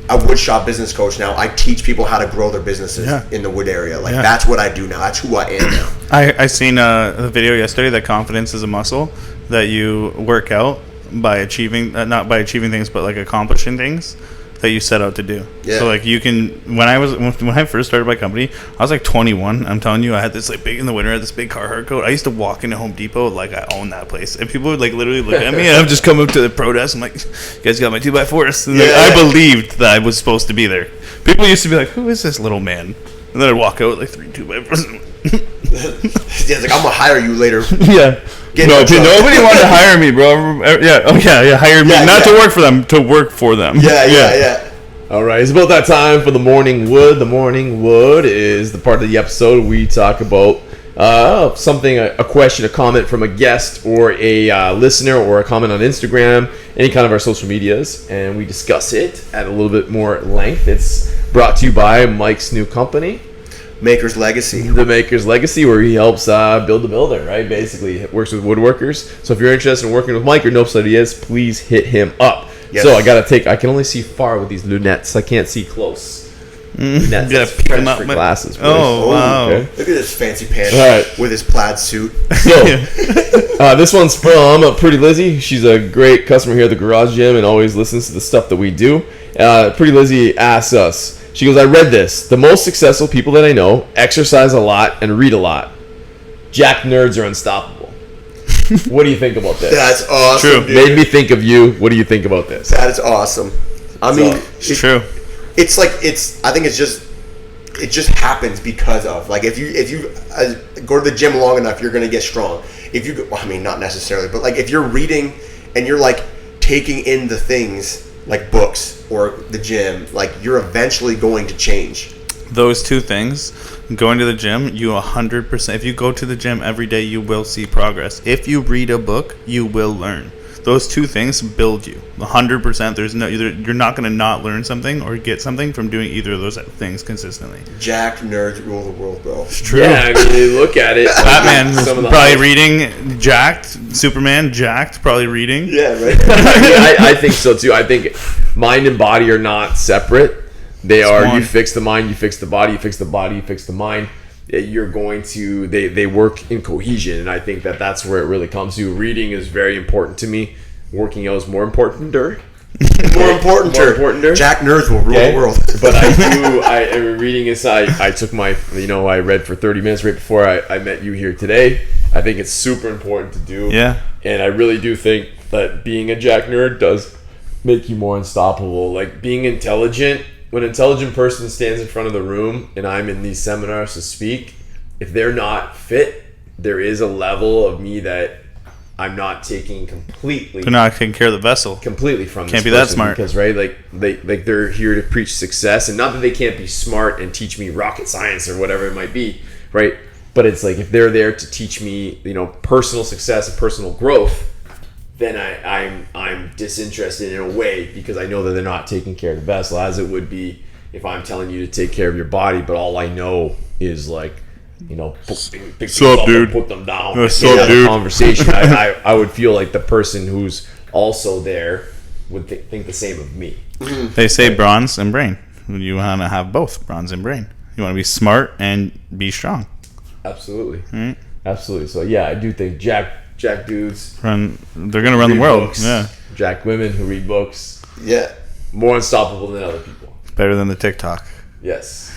a wood shop business coach now. I teach people how to grow their businesses in the wood area. Like that's what I do now. That's who I am now. I seen a video yesterday that confidence is a muscle that you work out by achieving, not by achieving things, but like accomplishing things that you set out to do. Yeah. So like you can, when I first started my company, I was like 21. I'm telling you, I had this like big in the winter, I had this big Carhartt coat. I used to walk into Home Depot like I owned that place, and people would like literally look at me, and I'd just come up to the protest. I'm like, you guys got my 2x4s, and I believed that I was supposed to be there. People used to be like, who is this little man? And then I'd walk out with like 3 2x4s. Yeah, it's like I'm gonna hire you later. Yeah. Nobody wanted to hire me, bro. Yeah. Hire me, not to work for them, to work for them. Yeah. All right, it's about that time for the Morning Wood. The Morning Wood is the part of the episode we talk about something, a question, a comment from a guest or a listener, or a comment on Instagram, any kind of our social medias, and we discuss it at a little bit more length. It's brought to you by Mike's new company, Maker's Legacy. The Maker's Legacy, where he helps build the builder, right? Basically, he works with woodworkers. So if you're interested in working with Mike or know somebody he is, please hit him up. Yes. So I can only see far with these lunettes. I can't see close. Lunettes. You gotta pick them up. Glasses. Oh, wow. Okay. Look at this fancy pants with his plaid suit. So, this one's from Pretty Lizzie. She's a great customer here at the Garage Gym and always listens to the stuff that we do. Pretty Lizzie asks us, she goes, I read this. The most successful people that I know exercise a lot and read a lot. Jack nerds are unstoppable. What do you think about this? That's awesome. True. Dude. Made me think of you. What do you think about this? That is awesome. I mean, it's true. It's like I think it just happens because of like if you go to the gym long enough, you're gonna get strong. If you I mean, not necessarily, but like if you're reading and you're like taking in the things like books or the gym, like you're eventually going to change. Those two things, going to the gym, you 100%. If you go to the gym every day, you will see progress. If you read a book, you will learn. Those two things build you 100%. There's no you're not going to not learn something or get something from doing either of those things consistently. Jacked nerds rule the world, bro. It's true. Yeah, I mean, you look at it. Batman probably reading. Jacked. Superman jacked. Probably reading. Yeah, right. I think so too. I think mind and body are not separate. They are. You fix the mind, you fix the body. You fix the body, you fix the mind. You're going to. They work in cohesion, and I think that's where it really comes to. Reading is very important to me. Working out is more important. More important. Jack nerds will rule the world. But reading is. I took my. I read for 30 minutes right before I met you here today. I think it's super important to do. Yeah. And I really do think that being a Jack nerd does make you more unstoppable. Like being intelligent. When an intelligent person stands in front of the room and I'm in these seminars to speak, if they're not fit there is a level of me that I'm not taking completely. They're not taking care of the vessel. Completely from Can't this be that person smart. because right, like they're here to preach success, and not that they can't be smart and teach me rocket science or whatever it might be, right? But it's like if they're there to teach me, personal success and personal growth, then I'm disinterested in a way because I know that they're not taking care of the vessel, as it would be if I'm telling you to take care of your body, but all I know is like, pick things up dude? and put them down. What's up, dude? Conversation. I would feel like the person who's also there would think the same of me. They say bronze and brain. You want to have both, bronze and brain. You want to be smart and be strong. Absolutely. Right? Absolutely. So yeah, I do think Jack dudes They're going to run the read world. books, Yeah. Jack women who read books, Yeah. more unstoppable than other people. Better than the TikTok. Yes.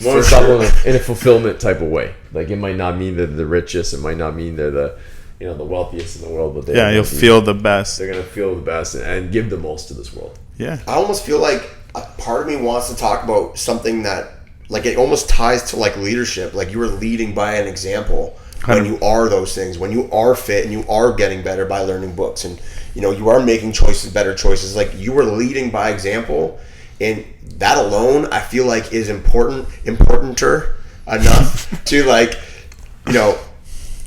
More For unstoppable sure. in a fulfillment type of way. Like it might not mean they're the richest, it might not mean they're the the wealthiest in the world, but Yeah, you'll feel the best. they're gonna feel the best and give the most to this world. Yeah. I almost feel like a part of me wants to talk about something that, like, it almost ties to like leadership. Like you were leading by an example when you are those things, when you are fit and you are getting better by learning books, and you are making better choices. Like you were leading by example, and that alone I feel like is importanter enough to like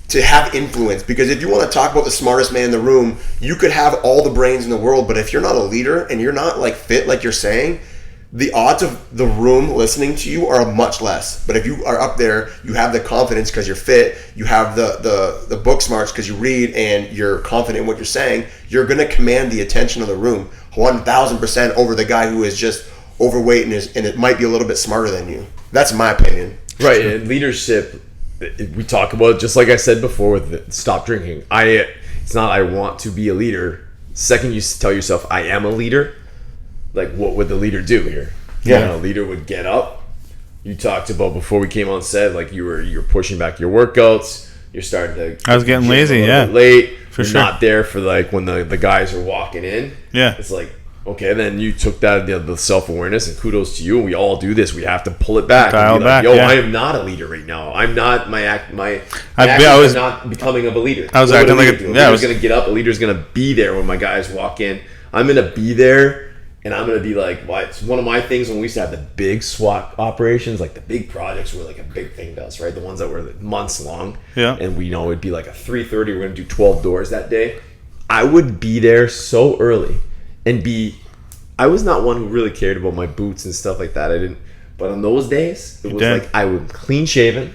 to have influence. Because if you want to talk about the smartest man in the room, you could have all the brains in the world, but if you're not a leader and you're not like fit, like you're saying, the odds of the room listening to you are much less. But if you are up there, you have the confidence because you're fit, you have the book smarts because you read, and you're confident in what you're saying, you're going to command the attention of the room 1,000% over the guy who is just overweight and it might be a little bit smarter than you. That's my opinion. Right, and leadership, we talk about, just like I said before with stop drinking. It's not I want to be a leader. Second you tell yourself I am a leader, like what would the leader do here? Yeah. A leader would get up. You talked about before we came on set, like you're pushing back your workouts. You're starting to. I was getting lazy, a little yeah. bit late. For You're sure. not there for like when the guys are walking in. Yeah. It's like, okay, then you took that the self-awareness, and kudos to you. And we all do this. We have to pull it back. Dial and be back, like, yeah. I am not a leader right now. I'm not my I actions was- are not becoming of a leader. I was What would acting a leader like a- do? A yeah, I leader's was- gonna get up. A leader's gonna be there when my guys walk in. I'm gonna be there. And I'm going to be like, well, it's one of my things when we used to have the big SWAT operations, like the big projects were like a big thing to us, right? The ones that were months long. Yeah. And we know it'd be like a 3:30, we're going to do 12 doors that day. I would be there so early and I was not one who really cared about my boots and stuff like that. I didn't. But on those days, it was did. like I would clean shaven.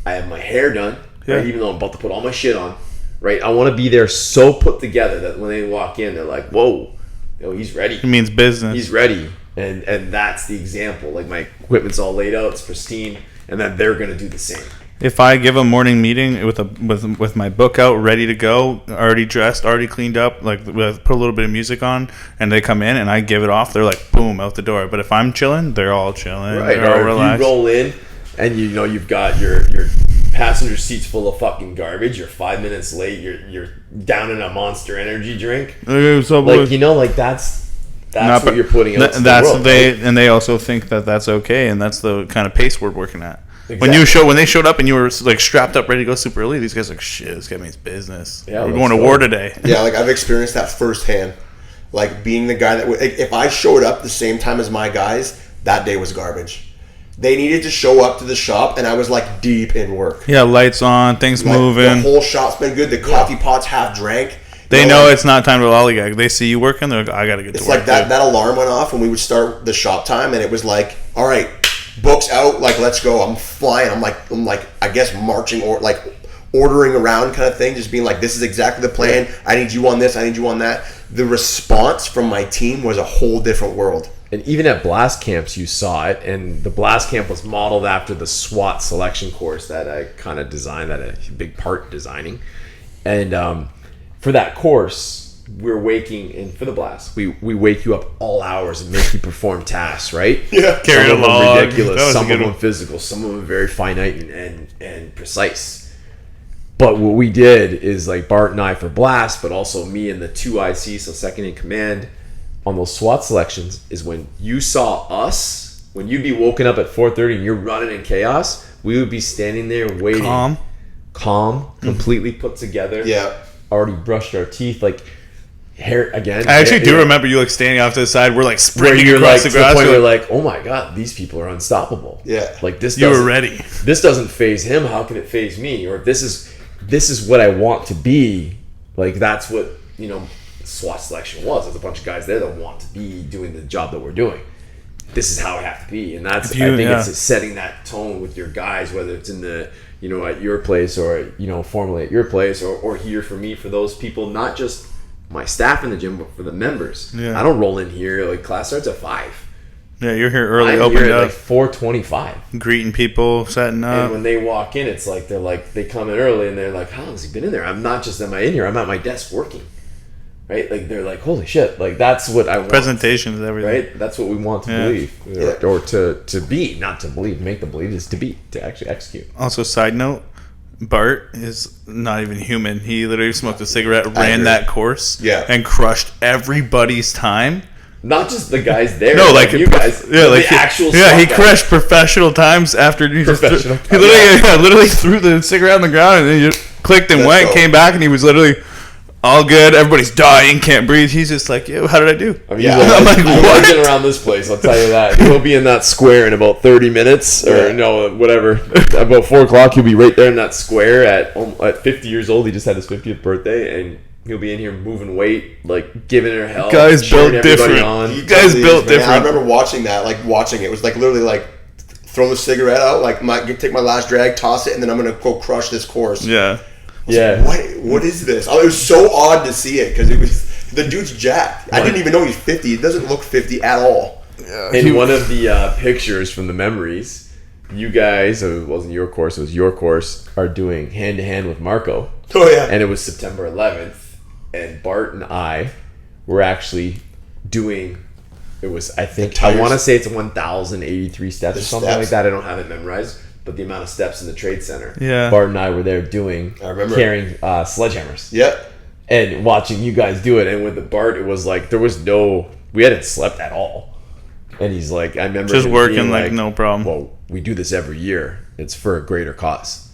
I have my hair done, Yeah. right? Even though I'm about to put all my shit on, right? I want to be there so put together that when they walk in, they're like, whoa. He's ready. It means business. He's ready, and that's the example. Like my equipment's all laid out, it's pristine, and then they're gonna do the same. If I give a morning meeting with my book out, ready to go, already dressed, already cleaned up, like put a little bit of music on, and they come in and I give it off, they're like boom out the door. But if I'm chilling, they're all chilling. Right? They're all Or if relaxed. you roll in, and you've got your passenger seats full of fucking garbage. You're 5 minutes late. You're down in a Monster Energy drink. Hey, what's up, Like boys? that's Not- what you're putting out. to the That's world, they right? and they also think that that's okay, and that's the kind of pace we're working at. Exactly. When they showed up and you were like strapped up, ready to go super early, these guys are like, shit, this guy means business. Yeah, we're let's going to go. war today. Yeah, like I've experienced that firsthand. Like being the guy that if I showed up the same time as my guys, that day was garbage. They needed to show up to the shop, and I was like deep in work. Yeah, lights on, things Like, moving. the whole shop's been good. The coffee pot's half drank. They know it's not time to lollygag. They see you working, they're like, I got to get to It's work. like that. too. That alarm went off when we would start the shop time, and it was like, all right, books out. Like, let's go. I'm flying. I'm like, I guess marching or like ordering around kind of thing. Just being like, this is exactly the plan. I need you on this. I need you on that. The response from my team was a whole different world. And even at blast camps, you saw it. And the blast camp was modeled after the SWAT selection course that I kind of designed, that a big part designing. And for that course, we're waking in for the blast. We wake you up all hours and make you perform tasks, right? Yeah. Carry Some a of them log. That ridiculous, was a some good of them one. physical, some of them very finite and precise. But what we did is, like, Bart and I for blast, but also me and the 2 IC, so second in command, on those SWAT selections, is when you saw us, when you'd be woken up at 4:30 and you're running in chaos, we would be standing there waiting Calm. calm, completely put together. Yeah. Already brushed our teeth, like hair again. I actually do remember you like standing off to the side. We're like Where sprinting you're across like the to the grass. point where you're like, oh my god, these people are unstoppable. Yeah. Like this. You were doesn't- ready. This doesn't phase him. How can it phase me? Or this is what I want to be. Like that's what SWAT selection was. There's a bunch of guys there that want to be doing the job that we're doing. This is how I have to be, and that's I think it's setting that tone with your guys, whether it's in the at your place or formally at your place or here for me, for those people, not just my staff in the gym, but for the members. Yeah. I don't roll in here like class starts at 5. Yeah, you're here early, I'm opened here at up, like 4:25. greeting people, setting up. And when they walk in, it's like they come in early and they're like, how long has he been in there? I'm not just am I in here, I'm at my desk working. Right? Like they're like, holy shit, like that's what I want. Presentation is everything. Right? That's what we want to believe. Or to be, not to believe, make the believe is to be, to actually execute. Also, side note, Bart is not even human. He literally smoked a cigarette, ran that course, and crushed everybody's time. Not just the guys there. No, like you guys. Yeah, like the actual. Yeah, he guys. crushed professional times after he Professional. he literally threw the cigarette on the ground and then he just clicked and went, came back, and he was literally all good. Everybody's dying, can't breathe. He's just like, yo, how did I do? I mean, I'm like, what? Working around this place, I'll tell you that. He'll be in that square in about 30 minutes, or whatever. About 4 o'clock, he'll be right there in that square at 50 years old. He just had his 50th birthday, and he'll be in here moving weight, like giving her hell. Guys built different. You guys built different. I remember watching that, watching it. It was like literally like throw the cigarette out, take my last drag, toss it, and then I'm gonna go crush this course. Yeah. Like, what is this? It was so odd to see it because it was the dude's jacked. I didn't even know he's 50. He doesn't look 50 at all. Yeah, in one of the pictures from the memories, you guys, it wasn't your course, it was your course, are doing hand to hand with Marco. Oh yeah. And it was September 11th, and Bart and I were actually doing. It was, I think, I want to say it's 1,083 steps or something like that. I don't have it memorized. But the amount of steps in the trade center, Bart and I were there carrying sledgehammers. Yep. And watching you guys do it. And with the Bart, it was like we hadn't slept at all. And he's like, I remember just working like no problem. Well, we do this every year. It's for a greater cause.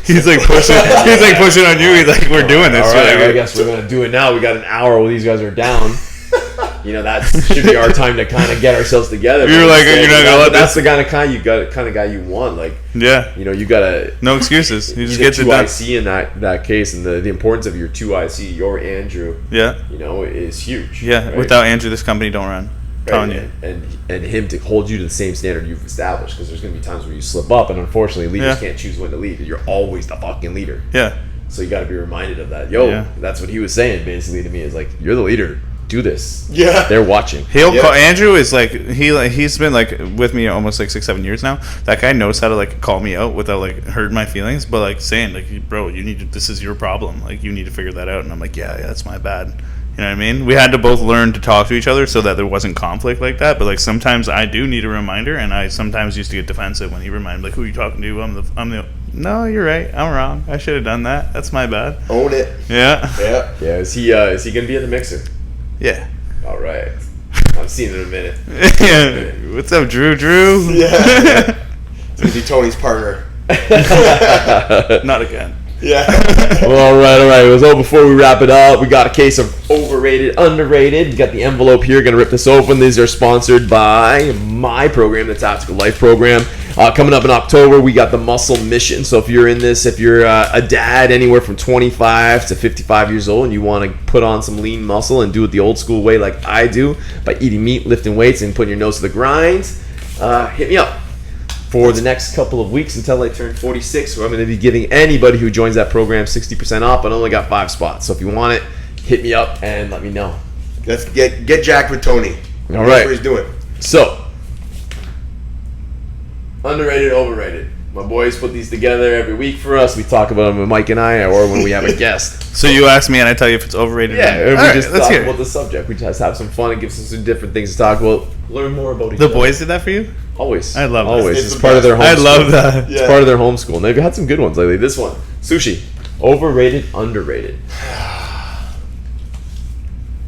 He's like pushing. He's like pushing on you. He's like, we're doing this. All right, I guess we're gonna do it now. We got an hour while these guys are down. That should be our time to kind of get ourselves together. You're like, you're not gonna let that's the kind of guy you want. Like, you gotta no excuses. You just get to 2IC in that case, and the importance of your 2IC, your Andrew. Yeah. Is huge. Yeah. Right? Without Andrew, this company don't run. Telling you. And him to hold you to the same standard you've established, because there's gonna be times where you slip up, and unfortunately, leaders can't choose when to lead. You're always the fucking leader. Yeah. So you got to be reminded of that. That's what he was saying basically to me. Is like, you're the leader. Do this. Yeah. They're watching. He'll call Andrew is like he's been like with me almost like 6-7 years now. That guy knows how to like call me out without like hurting my feelings, but like saying like, bro, you need to, this is your problem. Like you need to figure that out. And I'm like, yeah, that's my bad. You know what I mean? We had to both learn to talk to each other so that there wasn't conflict like that. But like sometimes I do need a reminder, and I sometimes used to get defensive when he reminded me, like, who are you talking to? I'm the no, you're right. I'm wrong. I should have done that. That's my bad. Own it. Yeah. Yeah. Is he gonna be at the mixer? Yeah. All right. I'm seeing it in a minute. Yeah. What's up, Drew? Yeah. It's gonna be Tony's partner. Not again. Yeah. Well, all right. Well, before we wrap it up, we got a case of overrated, underrated. You got the envelope here. Gonna rip this open. These are sponsored by my program, the Tactical Life Program. Coming up in October, we got the Muscle Mission. So if you're in this, if you're a dad anywhere from 25 to 55 years old and you want to put on some lean muscle and do it the old school way like I do, by eating meat, lifting weights, and putting your nose to the grind, hit me up. For the next couple of weeks until I turn 46, where I'm going to be giving anybody who joins that program 60% off. I only got 5 spots. So if you want it, hit me up and let me know. Let's get jacked with Tony. All right. That's what he's doing. So, underrated, overrated. My boys put these together every week for us. We talk about them with Mike and I, or when we have a guest. So you ask me and I tell you if it's overrated. Yeah, we just talk about the subject. We just have some fun and give some different things to talk about. Learn more about each other. The boys did that for you? Always. I love that. Always. It's part of their homeschool. I love that. It's part of their homeschool. And they've had some good ones lately. This one, sushi. Overrated, underrated.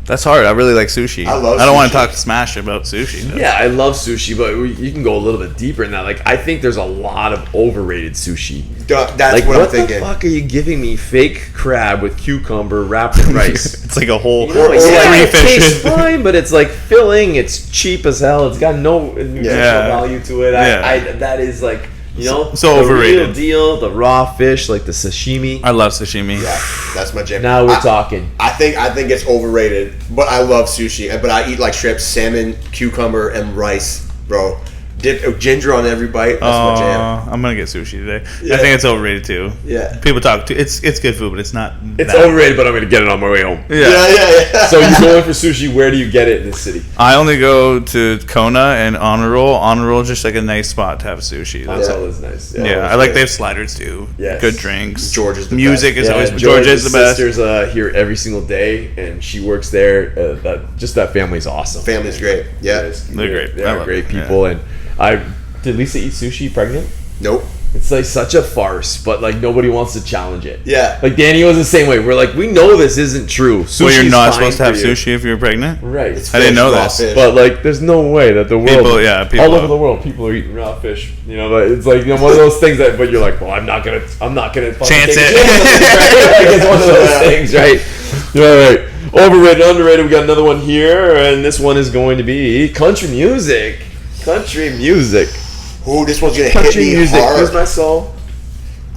That's hard. I really like sushi. I love I don't want sushi. to talk smash about sushi. Though. Yeah, I love sushi, but you can go a little bit deeper in that. Like, I think there's a lot of overrated sushi. That's Like, what I'm what the thinking. fuck are you giving me? Fake crab with cucumber wrapped in rice. It's like a whole You know, three it tastes fishes. fine, but it's like filling. It's cheap as hell. It's got no nutritional Yeah. value to it. Yeah. That is like, you know, So the overrated. real deal. The raw fish, like the sashimi. I love sashimi. Yeah, that's my jam. Now we're talking. I think it's overrated, but I love sushi. But I eat like shrimp, salmon, cucumber, and rice, bro. Dip ginger on every bite. That's my jam. I'm gonna get sushi today. Yeah. I think it's overrated too. Yeah. People talk too. It's good food, but it's not. It's that- overrated, but I'm gonna get it on my way home. Yeah. Yeah. So you going for sushi? Where do you get it in this city? I only go to Kona and Honor Roll. Honor Roll is just like a nice spot to have sushi. That's Yeah. That was nice. Yeah, I like they have sliders too. Yes. Good drinks. George is the Music best. is always George's George is the best. sister's here every single day, and she works there. That family's awesome. Family's great. Yeah. They're great. I They're love great it, yeah. people, and did Lisa eat sushi pregnant? Nope. It's like such a farce, but like nobody wants to challenge it. Yeah. Like Danny was the same way. We're like, we know this isn't true. Well, you're Sushi's not fine supposed to have for you. sushi if you're pregnant. Right. I didn't know Raw this. fish. But like, there's no way that the world, People all over the world, people are eating raw fish. You know, but it's like one of those things that. But you're like, well, I'm not gonna fucking Chance take a it. chance. Like, it's one of those things, right? All right. Overrated, underrated. We got another one here, and this one is going to be country music. Country music. Ooh, this one's gonna hit Country me music. hard. Where's my soul?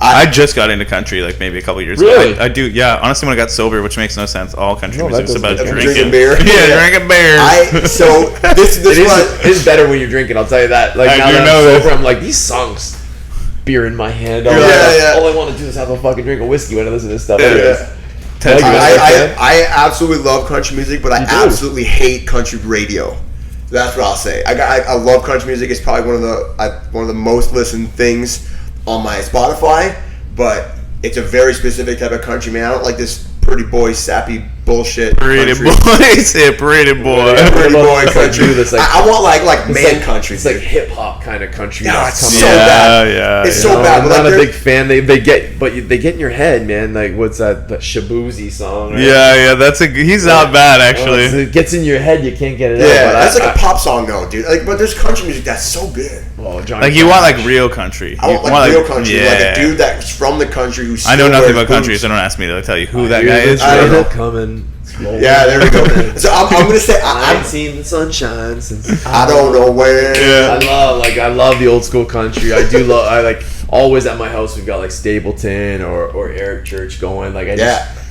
I just got into country like maybe a couple years Really? ago. I do. Yeah, honestly, when I got sober, which makes no sense. All country No, music that is about doesn't make drinking. sense. Drinking beer. Yeah, drinking beer. So this It one. is better when you're drinking. I'll tell you that. Like I now do that know I'm this. sober, I'm like these songs. Beer in my hand. All, Yeah. all I want to do is have a fucking drink of whiskey when I listen to this stuff. Yeah. Anyways. Ted Like, Bundy. I absolutely love country music, but I You do? absolutely hate country radio. That's what I'll say. I love country music. It's probably one of the most listened things on my Spotify, but it's a very specific type of country, man. I don't like this pretty boy, sappy bullshit. Pretty country. boy, say pretty boy. Yeah. Pretty boy It's like country. you, that's like- I want like It's man like, country. It's like dude. hip hop kind of country. Yeah, that's it's coming so out. bad. Yeah, It's yeah. so bad. I'm but not like a they're- big fan. They get in your head, man. Like what's that Shabuzi song? Right? Yeah, that's he's not bad actually. It gets in your head. You can't get it out. Yeah, But that's like a pop song though, dude. Like, but there's country music that's so good. Johnny Like you want Cash. like real country. I You want like real country, like a dude that's from the country who's. I know still nothing wears about country, boots. so don't ask me to tell you who that Hear guy the is. I don't train know. coming. slowly. Yeah, there we go. So I'm gonna say I ain't I'm, seen the sunshine since I don't know where. I love the old school country. I do love. I like always at my house. We've got like Stapleton or Eric Church going. Like I Yeah.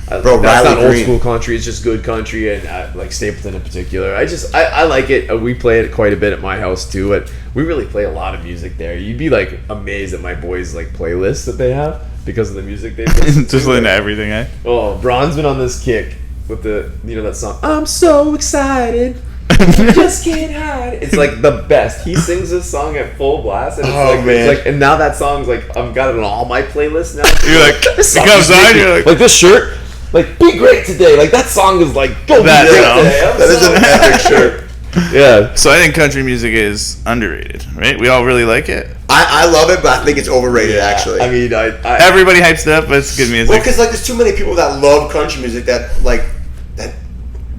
just, Bro, that's Riley not old Green. school country. It's just good country, and like Stapleton in particular. I like it. We play it quite a bit at my house too. But we really play a lot of music there. You'd be like amazed at my boys' like playlists that they have because of the music they listen Just to. listening to everything, eh? Oh, Bron's been on this kick with the that song. I'm so excited. I just can't hide it. It's like the best. He sings this song at full blast, and it's Oh, like, man. it's like, and now that song's like I've got it on all my playlists now. You're like, This it song comes is on, wicked. you're like, this shirt, like be great today. Like that song is like go That be great song. today. I'm That is so an epic shirt. Yeah. So I think country music is underrated, right? We all really like it. I love it, but I think it's overrated actually. I mean, I Everybody hypes it up, but it's good well, music. because like there's too many people that love country music that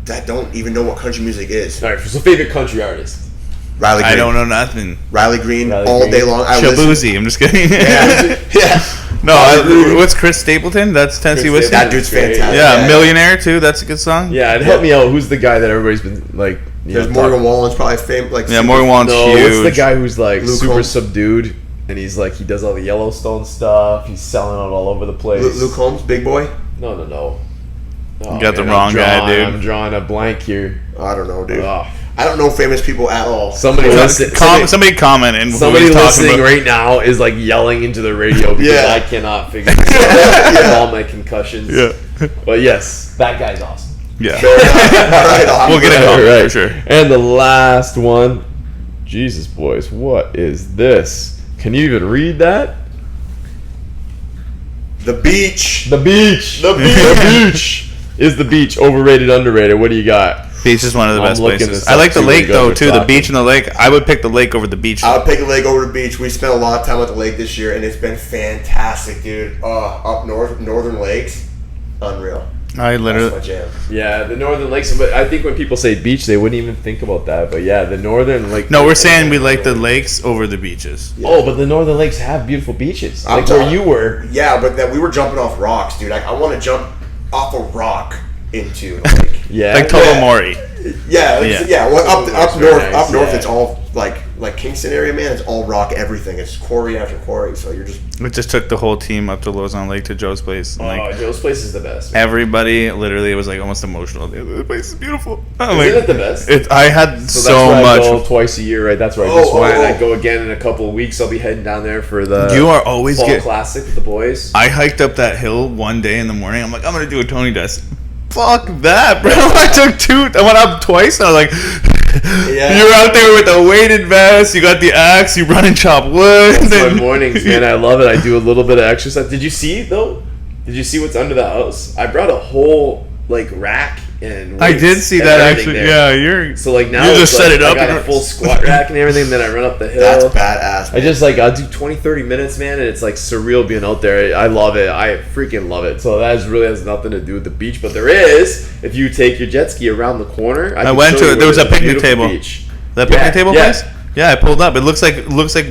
that don't even know what country music is. all right. So favorite country artist. Riley Green. I don't know nothing. Riley Green Riley all Green. day long. I listen. Shabuzi, I'm just kidding. Yeah. Yeah. No, what's Chris Stapleton? That's Tennessee Chris Whiskey. That dude's Great. fantastic. Yeah, Millionaire too. That's a good song. Yeah, and help me out. Who's the guy that everybody's been like? There's Morgan Wallen's probably famous. Like Yeah, Morgan Wallen's No, huge. what's the guy who's like Luke super Holmes. subdued and he's like he does all the Yellowstone stuff. He's selling out all over the place. Luke Holmes, big boy. No. Oh, You got the man, wrong guy, dude. I'm drawing a blank here. I don't know, dude. Oh. I don't know famous people at all. Somebody listen. Somebody comment and Somebody who he's talking listening about. right now is like yelling into the radio because Yeah. I cannot figure this out with all my concussions. Yeah, But yes, that guy's awesome. yeah. Fair enough. All right, I'll- We'll get it All on right. for sure. And the last one. Jesus, boys, what is this? Can you even read that? The beach. The beach. The beach. The beach. Is the beach overrated, underrated? What do you got? Beach is one of the I'm best looking places. this I up like the too, lake you guys though are too. The talking. beach and the lake. I would pick the lake over the beach. I would pick a lake over the beach. We spent a lot of time at the lake this year, and it's been fantastic, dude. Up north, northern lakes, unreal. I literally. That's my jam. Yeah, the Northern Lakes. But I think when people say beach, they wouldn't even think about that. But yeah, the Northern Lake. No, we're saying we like the lakes over the beaches. Yeah. Oh, but the Northern Lakes have beautiful beaches. I'm Like where telling- you were. Yeah, but that we were jumping off rocks, dude. Like, I want to jump off a rock into a lake. Yeah. Like Tolomori. Yeah, Yeah. Well, up Very north, nice, up north, yeah. it's all like Kingston area, man. It's all rock, everything. It's quarry after quarry. So you're just We just took the whole team up to Lausanne Lake to Joe's place. And like, Joe's place is the best. everybody literally was like almost emotional. The place is beautiful. I'm Isn't like, it the best? I had So so that's where much. I go twice a year, right? That's where I Oh, just went. oh, oh. I go again in a couple of weeks. I'll be heading down there for the You are always fall get. classic with the boys. I hiked up that hill one day in the morning. I'm like, I'm gonna do a Tony Desk. Fuck that, bro. I took two. I went up twice. And I was like, Yeah. you're out there with a weighted vest. You got the axe. You run and chop wood. That's then- my mornings, man. I love it. I do a little bit of exercise. Did you see though? Did you see what's under the house? I brought a whole like rack and I did weights see and that everything actually. there. Yeah, you're. So like now You it's just set like, it up I got and- a full squat rack and everything. Then I run up the hill. that's badass. I just I'll do 20-30 minutes, man, and it's like surreal being out there. I love it. I freaking love it. So that really has nothing to do with the beach, but there is if you take your jet ski around the corner. I can went show to you it. There where was a there's picnic beautiful table. Beach. That Yeah, picnic table yeah. place? Yeah, I pulled up. It looks like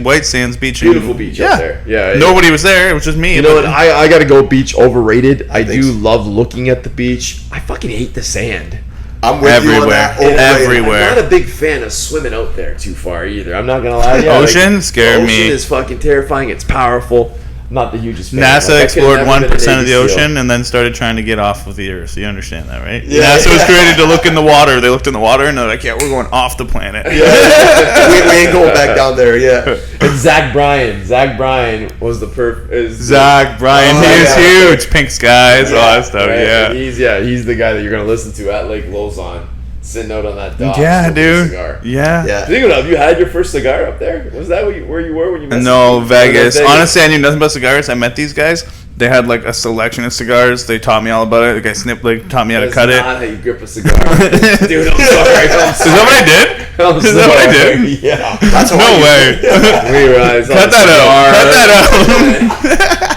White Sands Beach. Beautiful beach out there. Yeah, Nobody was there. It was just me. You know what? I gotta go beach overrated. I think do so. love looking at the beach. I fucking hate the sand. I'm with you on Everywhere. that. Overrated. Everywhere. I'm not a big fan of swimming out there too far either. I'm not gonna lie to you. Ocean scared ocean me. is fucking terrifying. It's powerful. Not the hugest fan. NASA Like, I could've explored never 1% been an of the Navy SEAL. ocean and then started trying to get off of the Earth. You understand that, right? Yeah. NASA was created to look in the water. They looked in the water and they're like, yeah, we're going off the planet. we ain't going back down there. Yeah. And Zach Bryan was the Zach Bryan, Oh, he yeah. was huge. Pink skies, all that stuff. right? Yeah. And he's the guy that you're gonna listen to at Lake Lausanne, sitting out on that dock. Yeah, smoking a dude. cigar. Yeah. Yeah. Think about it. Have you had your first cigar up there? Was that where you were when you met? No, me? Vegas. Oh, Honestly, I knew nothing about cigars. I met these guys. They had like a selection of cigars. They taught me all about it. The guy taught me how to That's cut it. not how you grip a cigar, dude. I'm sorry. Is that what I did? I'm Is that what I sorry. did? Yeah. That's how No I way. We realize Cut that out. Cut that out.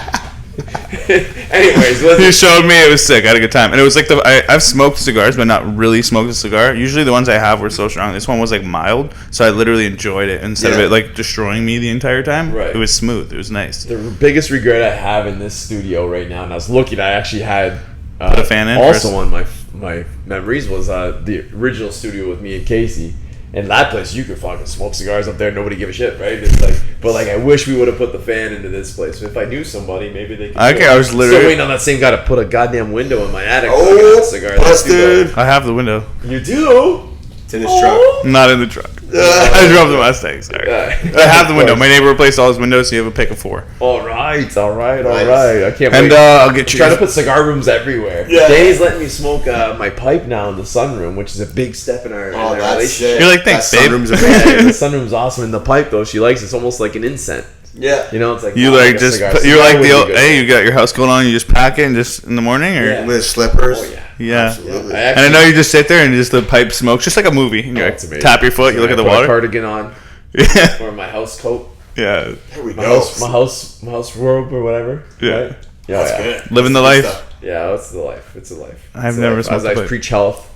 Anyways, He showed me. It was sick. I had a good time, and it was like I've smoked cigars, but not really smoked a cigar. Usually, the ones I have were so strong. This one was like mild, so I literally enjoyed it instead of Yeah. it like destroying me the entire time. Right. It was smooth. It was nice. the biggest regret I have in this studio right now, and I was looking, I actually had Put a fan in also first? on my memories was the original studio with me and Casey. And that place, you could fucking smoke cigars up there, nobody give a shit, right? It's like, but like, I wish we would have put the fan into this place. If I knew somebody, maybe they could. do Okay, it. I was literally- still waiting on that same guy to put a goddamn window in my attic. so I Oh, could have a cigar. Let's do busted. I have the window. that. You do? It's in his truck. I'm not in the truck. I drove the Mustang. Sorry. Yeah. I have the window. Of My neighbor replaced all his windows, so you have a pick of 4. All right. Nice. I can't And wait. I'll get you. Trying to put cigar rooms everywhere. Yeah. Danny's letting me smoke my pipe now in the sunroom, which is a big step in our, Oh, in our that's relationship. sick. You're like, thanks, That babe. sunroom's Yeah, amazing. the sunroom's awesome. And the pipe, though, she likes. It's almost like an incense. Yeah. You know, it's like You not like a just cigar. you're Cigar like would the be old, good. hey, you got your house going on, you just pack it and just in the morning, or Yeah. With his slippers. Oh yeah. yeah. Absolutely. I And I actually- know you just sit there and just the pipe smokes, just like a movie. And you're Oh, like, it's amazing. tap your foot, you look at the I put a water. cardigan on, Yeah, or my house coat, yeah, There we my go. house robe, or whatever. Yeah. Right? Yeah, That's yeah. good. living the That's good life. stuff. Yeah, it's the life. It's a life. I've It's a never life. smoked As a I pipe. preach health.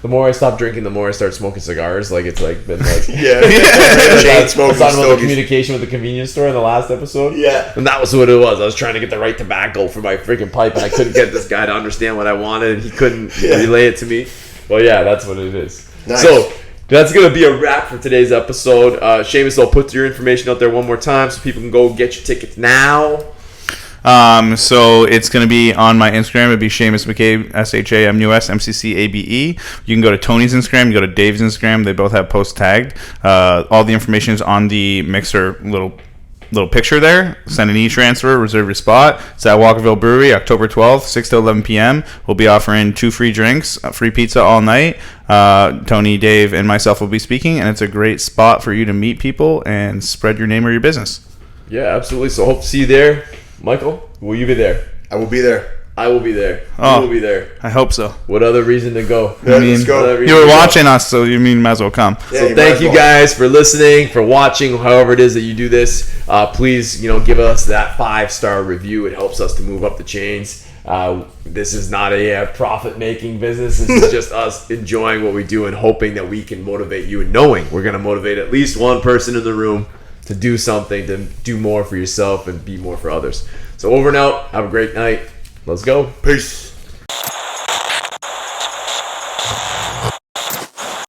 The more I stop drinking, the more I start smoking cigars. Like it's like been like Yeah. I Chain was smoking talking about the stogies. communication with the convenience store in the last episode. Yeah. And that was what it was. I was trying to get the right tobacco for my freaking pipe, and I couldn't get this guy to understand what I wanted, and he couldn't relay it to me. Well, yeah, that's what it is. Nice. So that's going to be a wrap for today's episode. Seamus, I'll put your information out there one more time so people can go get your tickets now. So it's going to be on my Instagram. It'd be Shamus McCabe, SHAMUS MCCABE. You can go to Tony's Instagram. You go to Dave's Instagram. They both have posts tagged. All the information is on the Mixer little picture there. Send an e-transfer, reserve your spot. It's at Walkerville Brewery, October 12th, 6 to 11 p.m. We'll be offering 2 free drinks, free pizza all night. Tony, Dave, and myself will be speaking, and it's a great spot for you to meet people and spread your name or your business. Yeah, absolutely. So hope to see you there. Michael, will you be there? I will be there. I will be there. Oh. You will be there. I hope so. What other reason to go? Yeah, mean, let's go. Whatever You were to go. watching us, so you might as well come. Yeah, So might thank as you well. guys for listening, for watching, however it is that you do this. Please, give us that 5-star review. It helps us to move up the chains. This is not a profit-making business. This is just us enjoying what we do and hoping that we can motivate you, and knowing we're going to motivate at least one person in the room to do something, to do more for yourself and be more for others. So over and out. Have a great night. Let's go. Peace.